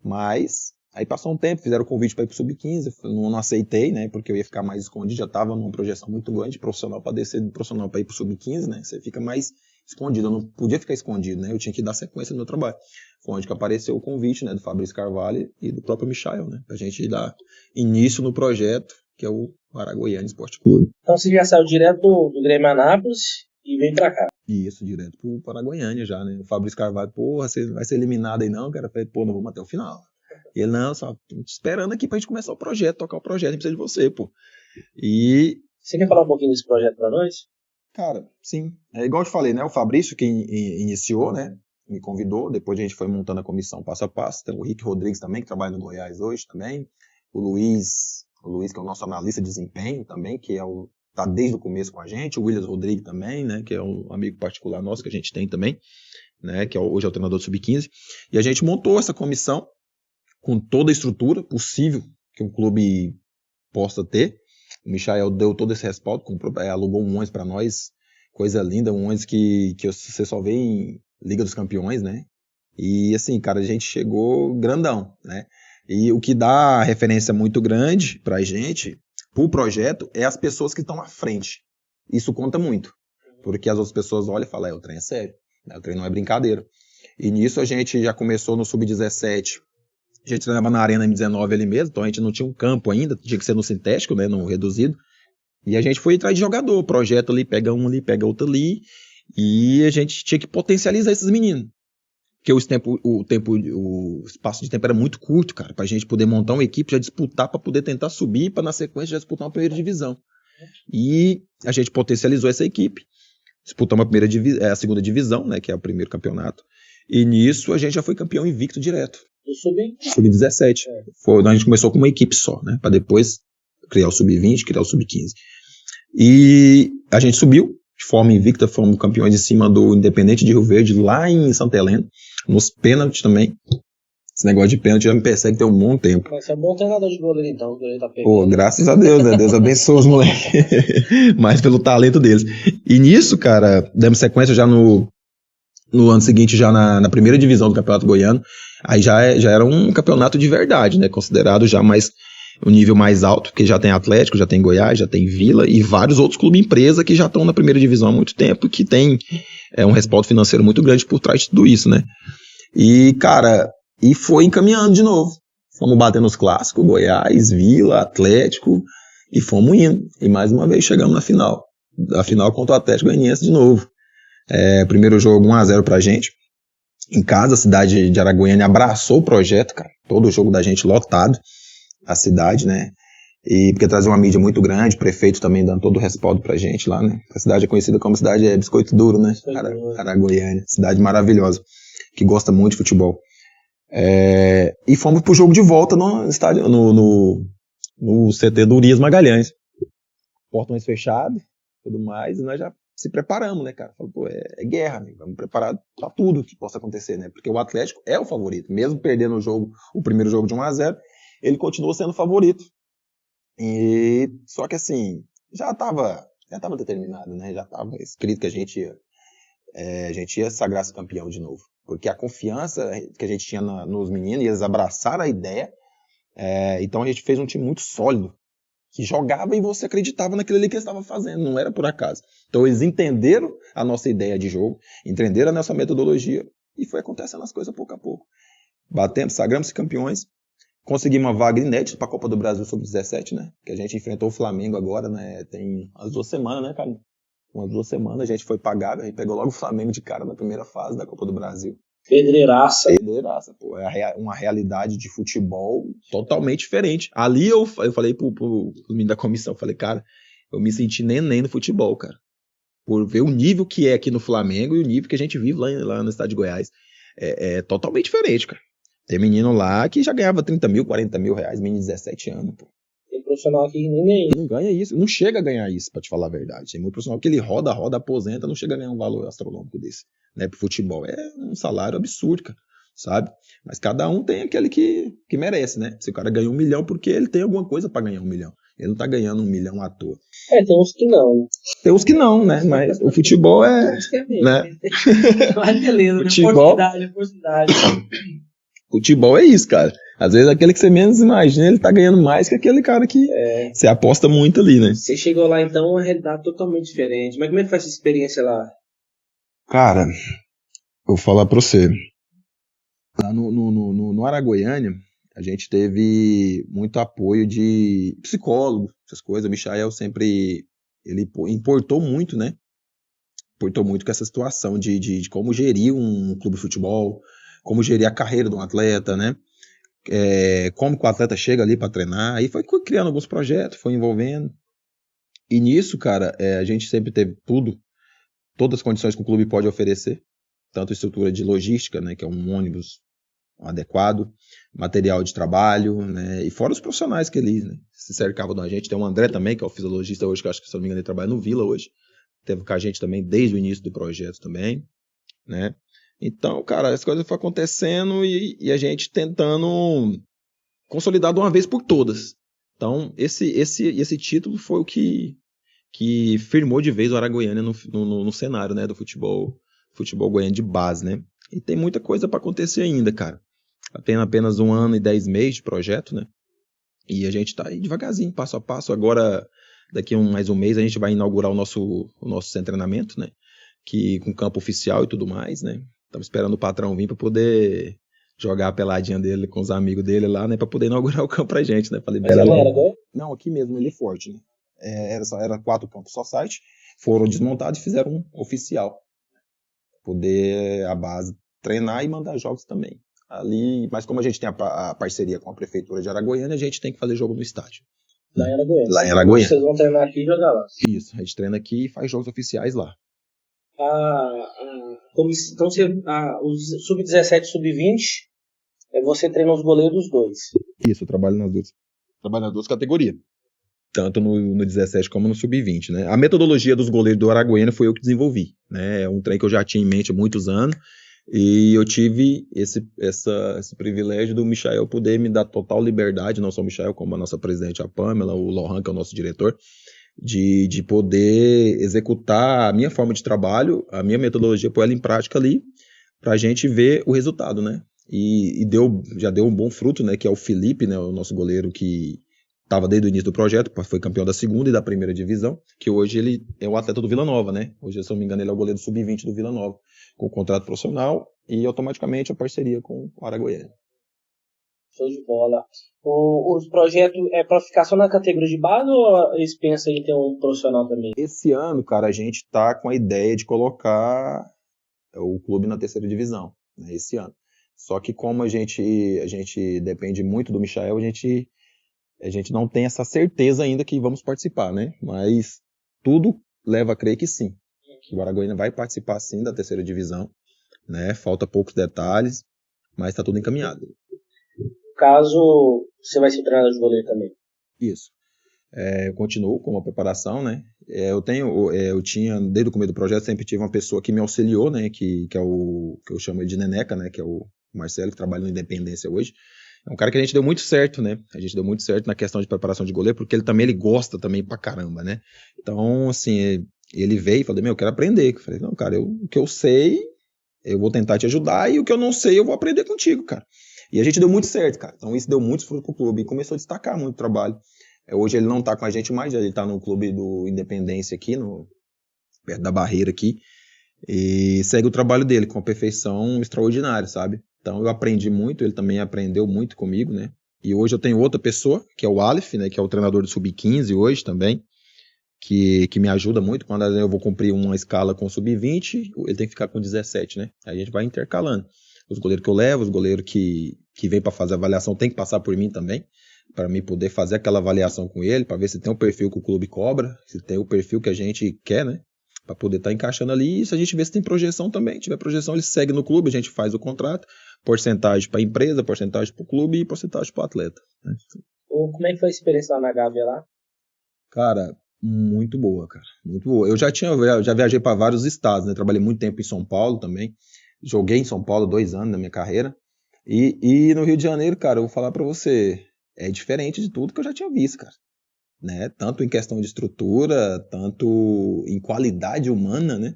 mas aí passou um tempo, fizeram o convite para ir pro Sub-15, eu não aceitei, né, porque eu ia ficar mais escondido, já estava numa projeção muito grande, profissional para descer, profissional para ir pro Sub-15, né, você fica mais escondido, eu não podia ficar escondido, né? Eu tinha que dar sequência no meu trabalho. Foi onde que apareceu o convite, né, do Fabrício Carvalho e do próprio Michael, né, pra gente dar início no projeto, que é o Paragoiânia Esporte Clube. Então você já saiu direto do Grêmio Anápolis e veio pra cá? Isso, direto pro Paragoiânia já, né? O Fabrício Carvalho, porra, você vai ser eliminado aí não, cara? Eu falei, pô, não vamos até o final. E ele, não, só tô te esperando aqui pra gente começar o projeto, tocar o projeto, a gente precisa de você, pô. E... Você quer falar um pouquinho desse projeto pra nós? Cara, sim. É igual eu te falei, né? O Fabrício que iniciou, né? Me convidou. Depois a gente foi montando a comissão passo a passo. Tem o Rick Rodrigues também, que trabalha no Goiás hoje também. O Luiz, que é o nosso analista de desempenho também, que tá desde o começo com a gente. O Williams Rodrigues também, né? Que é um amigo particular nosso que a gente tem também, né? Que hoje é o treinador do Sub-15. E a gente montou essa comissão com toda a estrutura possível que um clube possa ter. O Michael deu todo esse respaldo, alugou um ônibus para nós, coisa linda, um ônibus que você só vê em Liga dos Campeões, né? E assim, cara, a gente chegou grandão, né? E o que dá referência muito grande pra gente, pro projeto, é as pessoas que estão à frente. Isso conta muito, porque as outras pessoas olham e falam, o trem é sério, né? O trem não é brincadeira. E nisso a gente já começou no Sub-17, a gente treinava na Arena M19 ali mesmo, então a gente não tinha um campo ainda, tinha que ser no sintético, né, no reduzido. E a gente foi atrás de jogador, projeto ali, pega um ali, pega outro ali, e a gente tinha que potencializar esses meninos. Porque o espaço de tempo era muito curto, cara, pra gente poder montar uma equipe, já disputar pra poder tentar subir, pra na sequência já disputar uma primeira divisão. E a gente potencializou essa equipe, disputamos a segunda divisão, né, que é o primeiro campeonato. E nisso a gente já foi campeão invicto direto. Sub-17. A gente começou com uma equipe só, né? Para depois criar o Sub-20, criar o Sub-15. E a gente subiu de forma invicta, fomos campeões em cima do Independente de Rio Verde, lá em Santa Helena, nos pênaltis também. Esse negócio de pênalti já me persegue tem um bom tempo. Mas você é um bom treinador de goleiro, então. O goleiro tá pegando. Pô, graças a Deus, né? Deus abençoe os moleques. Mais pelo talento deles. E nisso, cara, demos sequência já no ano seguinte, já na primeira divisão do Campeonato Goiano. Aí já era um campeonato de verdade, né? Considerado já mais um nível mais alto, porque já tem Atlético, já tem Goiás, já tem Vila e vários outros clubes empresa que já estão na primeira divisão há muito tempo e que tem um respaldo financeiro muito grande por trás de tudo isso, né? E, cara, foi encaminhando de novo. Fomos batendo os clássicos, Goiás, Vila, Atlético, e fomos indo. E mais uma vez chegamos na final. A final contra o Atlético Goianiense de novo. Primeiro jogo 1-0 pra gente. Em casa, a cidade de Araguaiana abraçou o projeto, cara. Todo o jogo da gente lotado. A cidade, né? E porque trazia uma mídia muito grande, prefeito também dando todo o respaldo pra gente lá, né? A cidade é conhecida como cidade Biscoito Duro, né? Araguaiana, cidade maravilhosa, que gosta muito de futebol. E fomos pro jogo de volta no estádio, no CT do Urias Magalhães. Portões fechados, tudo mais, e nós já se preparamos, né, cara? Falei, pô, é guerra, né? Vamos preparar pra tudo que possa acontecer, né? Porque o Atlético é o favorito, mesmo perdendo o primeiro jogo de 1-0, ele continua sendo favorito. E só que assim, já tava determinado, né? Já tava escrito que a gente ia sagrar-se campeão de novo. Porque a confiança que a gente tinha nos meninos, e eles abraçaram a ideia. Então a gente fez um time muito sólido, que jogava e você acreditava naquilo ali que eles estavam fazendo, não era por acaso. Então eles entenderam a nossa ideia de jogo, entenderam a nossa metodologia, e foi acontecendo as coisas pouco a pouco. Batemos, sagramos-se campeões, conseguimos uma vaga inédita para a Copa do Brasil Sub-17, né? Que a gente enfrentou o Flamengo agora, né? Tem umas 2 semanas, né, cara? Umas 2 semanas a gente foi pagar, a gente pegou logo o Flamengo de cara na primeira fase da Copa do Brasil. Pedreiraça, pô. É uma realidade de futebol totalmente diferente. Ali eu falei pro menino da comissão, falei, cara, eu me senti neném no futebol, cara. Por ver o nível que é aqui no Flamengo e o nível que a gente vive lá no estado de Goiás. É totalmente diferente, cara. Tem menino lá que já ganhava 30 mil, 40 mil reais, menino de 17 anos, pô. Tem profissional aqui que nem não ganha isso, não chega a ganhar isso, pra te falar a verdade. Tem muito profissional que ele roda, aposenta, não chega a ganhar um valor astronômico desse, né, pro futebol. É um salário absurdo, cara, sabe? Mas cada um tem aquele que merece, né? Se o cara ganha 1 milhão, porque ele tem alguma coisa pra ganhar 1 milhão. Ele não tá ganhando 1 milhão à toa. Tem uns que não. Tem uns que não, né? Mas o futebol Tem uns que é mesmo. Né? Mas beleza, futebol... oportunidade. Futebol é isso, cara. Às vezes aquele que você menos imagina, ele tá ganhando mais que aquele cara que você aposta muito ali, né? Você chegou lá, então, uma realidade totalmente diferente. Mas como é que foi essa experiência lá? Cara, vou falar pra você. Lá no Araguaiana, a gente teve muito apoio de psicólogo, essas coisas. O Michael sempre, ele importou muito, né? Importou muito com essa situação de como gerir um clube de futebol, como gerir a carreira de um atleta, né? Como que o atleta chega ali para treinar. Aí foi criando alguns projetos, foi envolvendo. E nisso, cara, a gente sempre teve todas as condições que o clube pode oferecer, tanto estrutura de logística, né, que é um ônibus adequado, material de trabalho, né, e fora os profissionais que eles, né, se cercavam da gente. Tem o André também, que é o fisiologista hoje, que eu acho que, se não me engano, ele trabalha no Vila hoje. Teve com a gente também desde o início do projeto também, né. Então, cara, as coisas foram acontecendo e a gente tentando consolidar de uma vez por todas. Então, esse título foi o que firmou de vez o Araguaiana no cenário, né, do futebol goiano de base, né. E tem muita coisa para acontecer ainda, cara. Apenas 1 ano e 10 meses de projeto, né. E a gente tá aí devagarzinho, passo a passo. Agora, daqui mais um mês, a gente vai inaugurar o nosso centro de treinamento, né, com campo oficial e tudo mais, né. Estamos esperando o patrão vir para poder jogar a peladinha dele com os amigos dele lá, né? Para poder inaugurar o campo pra gente, né? Pra liberar lá. Não, aqui mesmo, ele é forte, né? Era 4 campos só site, foram desmontados e fizeram um oficial. Poder a base treinar e mandar jogos também. Ali, mas como a gente tem a parceria com a prefeitura de Araguaiana, a gente tem que fazer jogo no estádio. Lá em Araguaiana. Lá em Araguaiana. Vocês vão treinar aqui e jogar lá. Isso, a gente treina aqui e faz jogos oficiais lá. Então, os sub-17 e sub-20, você treina os goleiros dos dois. Isso, eu trabalho nas duas categorias. Tanto no 17 como no sub-20, né? A metodologia dos goleiros do Araguaiana foi eu que desenvolvi, né? É um trem que eu já tinha em mente há muitos anos. E eu tive esse privilégio do Michael poder me dar total liberdade, não só o Michael, como a nossa presidente, a Pamela, o Lohan, que é o nosso diretor, de poder executar a minha forma de trabalho, a minha metodologia, pôr ela em prática ali, para a gente ver o resultado, né? E já deu um bom fruto, né? Que é o Felipe, né? O nosso goleiro que estava desde o início do projeto, foi campeão da segunda e da primeira divisão, que hoje ele é o atleta do Vila Nova, né? Hoje, se eu não me engano, ele é o goleiro sub-20 do Vila Nova, com contrato profissional e automaticamente a parceria com o Aragoiânia. Show de bola. Os projetos é para ficar só na categoria de base ou eles pensam em ter um profissional também? Esse ano, cara, a gente tá com a ideia de colocar o clube na terceira divisão, né, esse ano. Só que como a gente depende muito do Michael, a gente não tem essa certeza ainda que vamos participar, né? Mas tudo leva a crer que sim. Que o Aragoiânia vai participar sim da terceira divisão, né? Falta poucos detalhes, mas está tudo encaminhado. No caso, você vai ser treinador de goleiro também? Isso. Eu continuo com a preparação, né? Eu tinha, desde o começo do projeto, sempre tive uma pessoa que me auxiliou, né? Que é o que eu chamo de Neneca, né? Que é o Marcelo, que trabalha no Independência hoje. É um cara que a gente deu muito certo, né? A gente deu muito certo na questão de preparação de goleiro, porque ele gosta também pra caramba, né? Então, assim, ele veio e falou, eu quero aprender. Eu falei, não, cara, o que eu sei, eu vou tentar te ajudar, e o que eu não sei, eu vou aprender contigo, cara. E a gente deu muito certo, cara. Então, isso deu muito fruto pro clube e começou a destacar muito o trabalho. Hoje ele não tá com a gente mais, ele tá no clube do Independência aqui, perto da Barreira aqui, e segue o trabalho dele com uma perfeição extraordinária, sabe? Então eu aprendi muito, ele também aprendeu muito comigo, né? E hoje eu tenho outra pessoa, que é o Aleph, né? Que é o treinador do Sub-15 hoje também, que me ajuda muito. Quando eu vou cumprir uma escala com o Sub-20, ele tem que ficar com 17, né? Aí a gente vai intercalando. Os goleiros que eu levo, os goleiros que vêm para fazer a avaliação tem que passar por mim também, para mim poder fazer aquela avaliação com ele, para ver se tem o perfil que o clube cobra, se tem o perfil que a gente quer, né? Para poder estar encaixando ali. E se a gente vê se tem projeção também. Se tiver projeção, ele segue no clube, a gente faz o contrato, porcentagem para a empresa, porcentagem para o clube e porcentagem para o atleta. Né? Como é que foi a experiência lá na Gávea lá? Cara, muito boa, cara. Muito boa. Eu já viajei para vários estados, né? Trabalhei muito tempo em São Paulo também. Joguei em São Paulo 2 anos da minha carreira. E no Rio de Janeiro, cara, eu vou falar para você, é diferente de tudo que eu já tinha visto, cara. Né? Tanto em questão de estrutura, tanto em qualidade humana, né?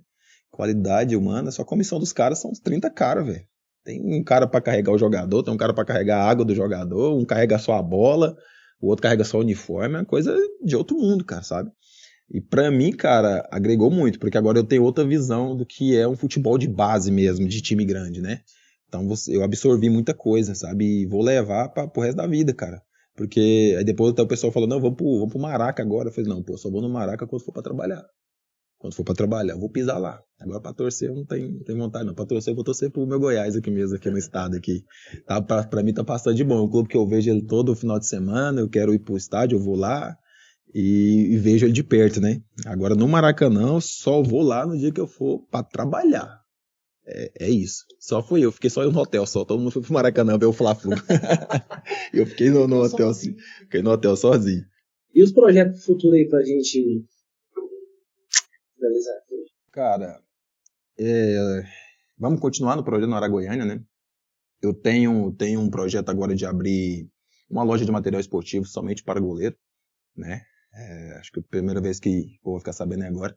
Qualidade humana, só a comissão dos caras são uns 30 caras, velho. Tem um cara para carregar o jogador, tem um cara para carregar a água do jogador, um carrega só a bola, o outro carrega só o uniforme, é uma coisa de outro mundo, cara, sabe? E pra mim, cara, agregou muito, porque agora eu tenho outra visão do que é um futebol de base mesmo, de time grande, né? Então eu absorvi muita coisa, sabe? E vou levar pro resto da vida, cara. Porque aí depois até o pessoal falou, não, vamos pro Maraca agora. Eu falei, não, pô, só vou no Maraca quando for pra trabalhar. Quando for pra trabalhar, eu vou pisar lá. Agora pra torcer eu não tenho vontade, não. Pra torcer eu vou torcer pro meu Goiás aqui mesmo, aqui no estado aqui. Tá, pra mim tá passando de bom. É um clube que eu vejo ele todo final de semana, eu quero ir pro estádio, eu vou lá e vejo ele de perto, né? Agora no Maracanã eu só vou lá no dia que eu for pra trabalhar. É isso. Só fui eu. Fiquei só no hotel, só. Todo mundo foi pro Maracanã ver o Fla-Flu. Eu fiquei no hotel assim. Fiquei no hotel sozinho. E os projetos futuros aí pra gente realizar aqui? Cara, vamos continuar no projeto na Aragoiânia, né? Eu tenho um projeto agora de abrir uma loja de material esportivo somente para goleiro, né? Acho que é a primeira vez que eu vou ficar sabendo é agora.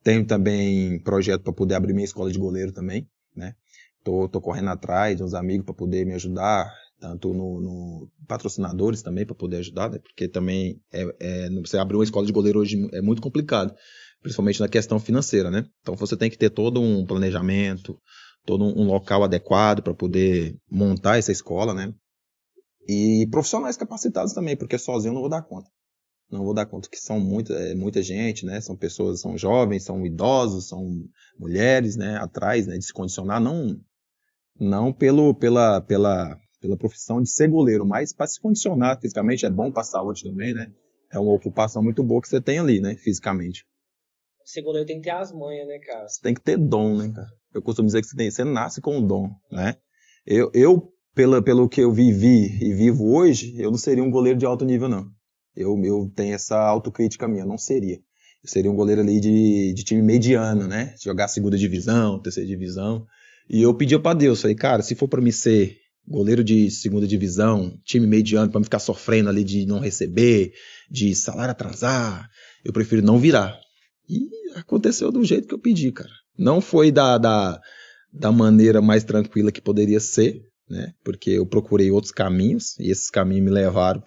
Tenho também projeto para poder abrir minha escola de goleiro também, né? Tô correndo atrás de uns amigos para poder me ajudar, tanto no patrocinadores também para poder ajudar, né? Porque também você abrir uma escola de goleiro hoje é muito complicado, principalmente na questão financeira, né? Então você tem que ter todo um planejamento, todo um local adequado para poder montar essa escola, né? E profissionais capacitados também, porque sozinho eu não vou dar conta. Não vou dar conta que são muita gente, né? São pessoas, são jovens, são idosos, são mulheres, né? Atrás, né? De se condicionar, não pela profissão de ser goleiro, mas para se condicionar fisicamente. É bom para a saúde também, né? É uma ocupação muito boa que você tem ali, né? Fisicamente. Ser goleiro tem que ter as manhas, né, cara? Você tem que ter dom, né, cara? Eu costumo dizer que você nasce com um dom, né? Pelo que eu vivi e vivo hoje, eu não seria um goleiro de alto nível, não. Eu tenho essa autocrítica minha, não seria. Eu seria um goleiro ali de time mediano, né? Jogar segunda divisão, terceira divisão. E eu pedia pra Deus, falei, cara, se for pra mim ser goleiro de segunda divisão, time mediano, pra me ficar sofrendo ali de não receber, de salário atrasar, eu prefiro não virar. E aconteceu do jeito que eu pedi, cara. Não foi da maneira mais tranquila que poderia ser, né? Porque eu procurei outros caminhos, e esses caminhos me levaram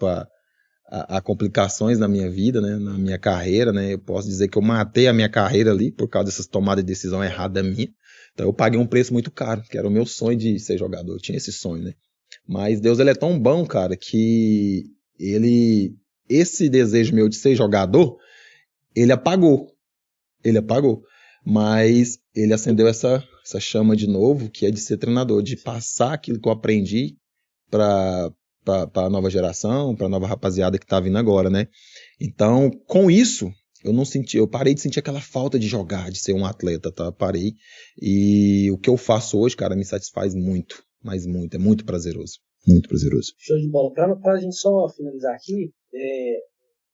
a complicações na minha vida, né? Na minha carreira, né? Eu posso dizer que eu matei a minha carreira ali por causa dessas tomadas de decisão errada minha. Então eu paguei um preço muito caro, que era o meu sonho de ser jogador. Eu tinha esse sonho, né? Mas Deus, ele é tão bom, cara, que esse desejo meu de ser jogador, ele apagou. Ele apagou. Mas ele acendeu essa chama de novo, que é de ser treinador, de passar aquilo que eu aprendi para a nova geração, para a nova rapaziada que tá vindo agora, né? Então, com isso, eu parei de sentir aquela falta de jogar, de ser um atleta, tá? Parei. E o que eu faço hoje, cara, me satisfaz muito, mas muito, é muito prazeroso. Muito prazeroso. Show de bola. Pra gente só finalizar aqui,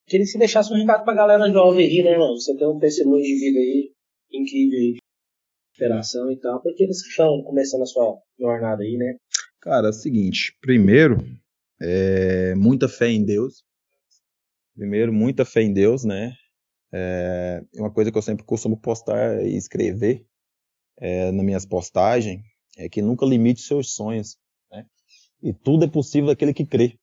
queria que você deixasse um recado pra galera jovem aí, né, mano? Você tem um testemunho de vida aí, incrível aí, de superação e tal, porque eles estão começando a sua jornada aí, né? Cara, é o seguinte, primeiro, muita fé em Deus. Primeiro, muita fé em Deus, né? Uma coisa que eu sempre costumo postar e escrever nas minhas postagens é que nunca limite seus sonhos, né? E tudo é possível daquele que crê.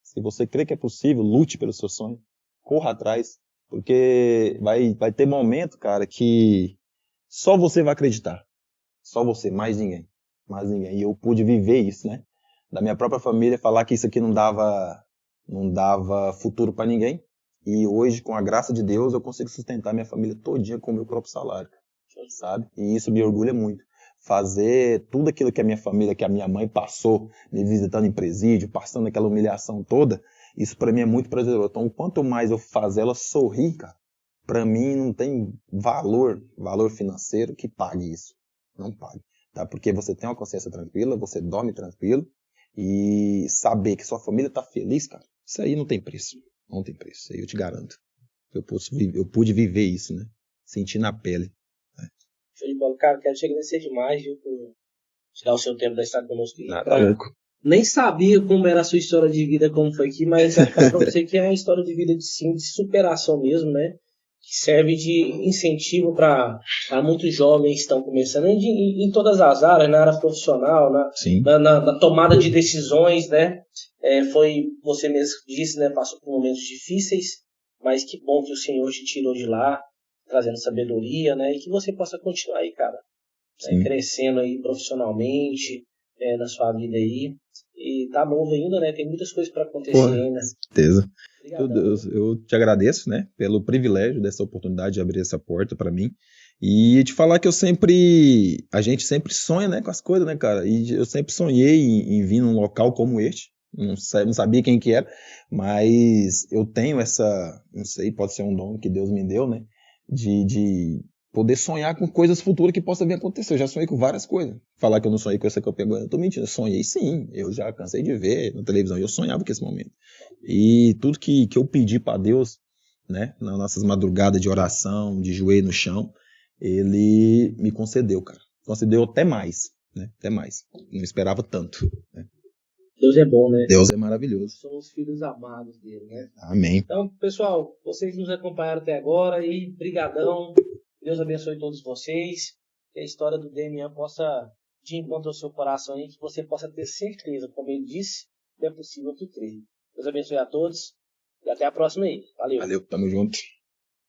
Se você crê que é possível, lute pelo seu sonho, corra atrás, porque vai ter momento, cara, que só você vai acreditar. Só você, mais ninguém. Mais ninguém. E eu pude viver isso, né? Da minha própria família, falar que isso aqui não dava futuro para ninguém. E hoje, com a graça de Deus, eu consigo sustentar minha família todinha com o meu próprio salário, sabe? E isso me orgulha muito. Fazer tudo aquilo que a minha família, que a minha mãe passou, me visitando em presídio, passando aquela humilhação toda, isso para mim é muito prazeroso. Então, quanto mais eu fazer ela sorrir, cara, para mim não tem valor financeiro que pague isso. Não pague, tá? Porque você tem uma consciência tranquila, você dorme tranquilo, e saber que sua família tá feliz, cara, isso aí não tem preço. Não tem preço, isso aí eu te garanto. Eu pude viver isso, né? Sentir na pele. Né? Show de bola. Cara, quero te agradecer demais, viu, por tirar o seu tempo da estar conosco. Nem sabia como era a sua história de vida, como foi aqui, mas acho pra você que é uma história de vida de superação mesmo, né? Que serve de incentivo para muitos jovens que estão começando em todas as áreas, na área profissional, na tomada de decisões, né? Foi, você mesmo disse, né? Passou por momentos difíceis, mas que bom que o Senhor te tirou de lá, trazendo sabedoria, né? E que você possa continuar aí, cara, né, crescendo aí profissionalmente, na sua vida aí. E tá novo ainda, né? Tem muitas coisas para acontecer ainda. Certeza. Eu te agradeço, né, pelo privilégio dessa oportunidade de abrir essa porta para mim e te falar que a gente sempre sonha, né, com as coisas, né, cara, e eu sempre sonhei em vir num local como este, não sabia quem que era, mas eu tenho não sei, pode ser um dom que Deus me deu, né, de poder sonhar com coisas futuras que possam vir a acontecer. Eu já sonhei com várias coisas. Falar que eu não sonhei com essa que eu pego, eu tô mentindo. Eu sonhei sim, eu já cansei de ver na televisão, eu sonhava com esse momento. E tudo que eu pedi para Deus, né, nas nossas madrugadas de oração, de joelho no chão, Ele me concedeu, cara. Concedeu até mais, né, até mais. Não esperava tanto, né. Deus é bom, né? Deus é maravilhoso. Somos filhos amados dele, né? Amém. Então, pessoal, vocês que nos acompanharam até agora, e brigadão. Deus abençoe todos vocês. Que a história do Demian possa de encontro ao seu coração aí, que você possa ter certeza, como ele disse, que é possível que creia. Deus abençoe a todos e até a próxima aí. Valeu. Valeu, tamo junto.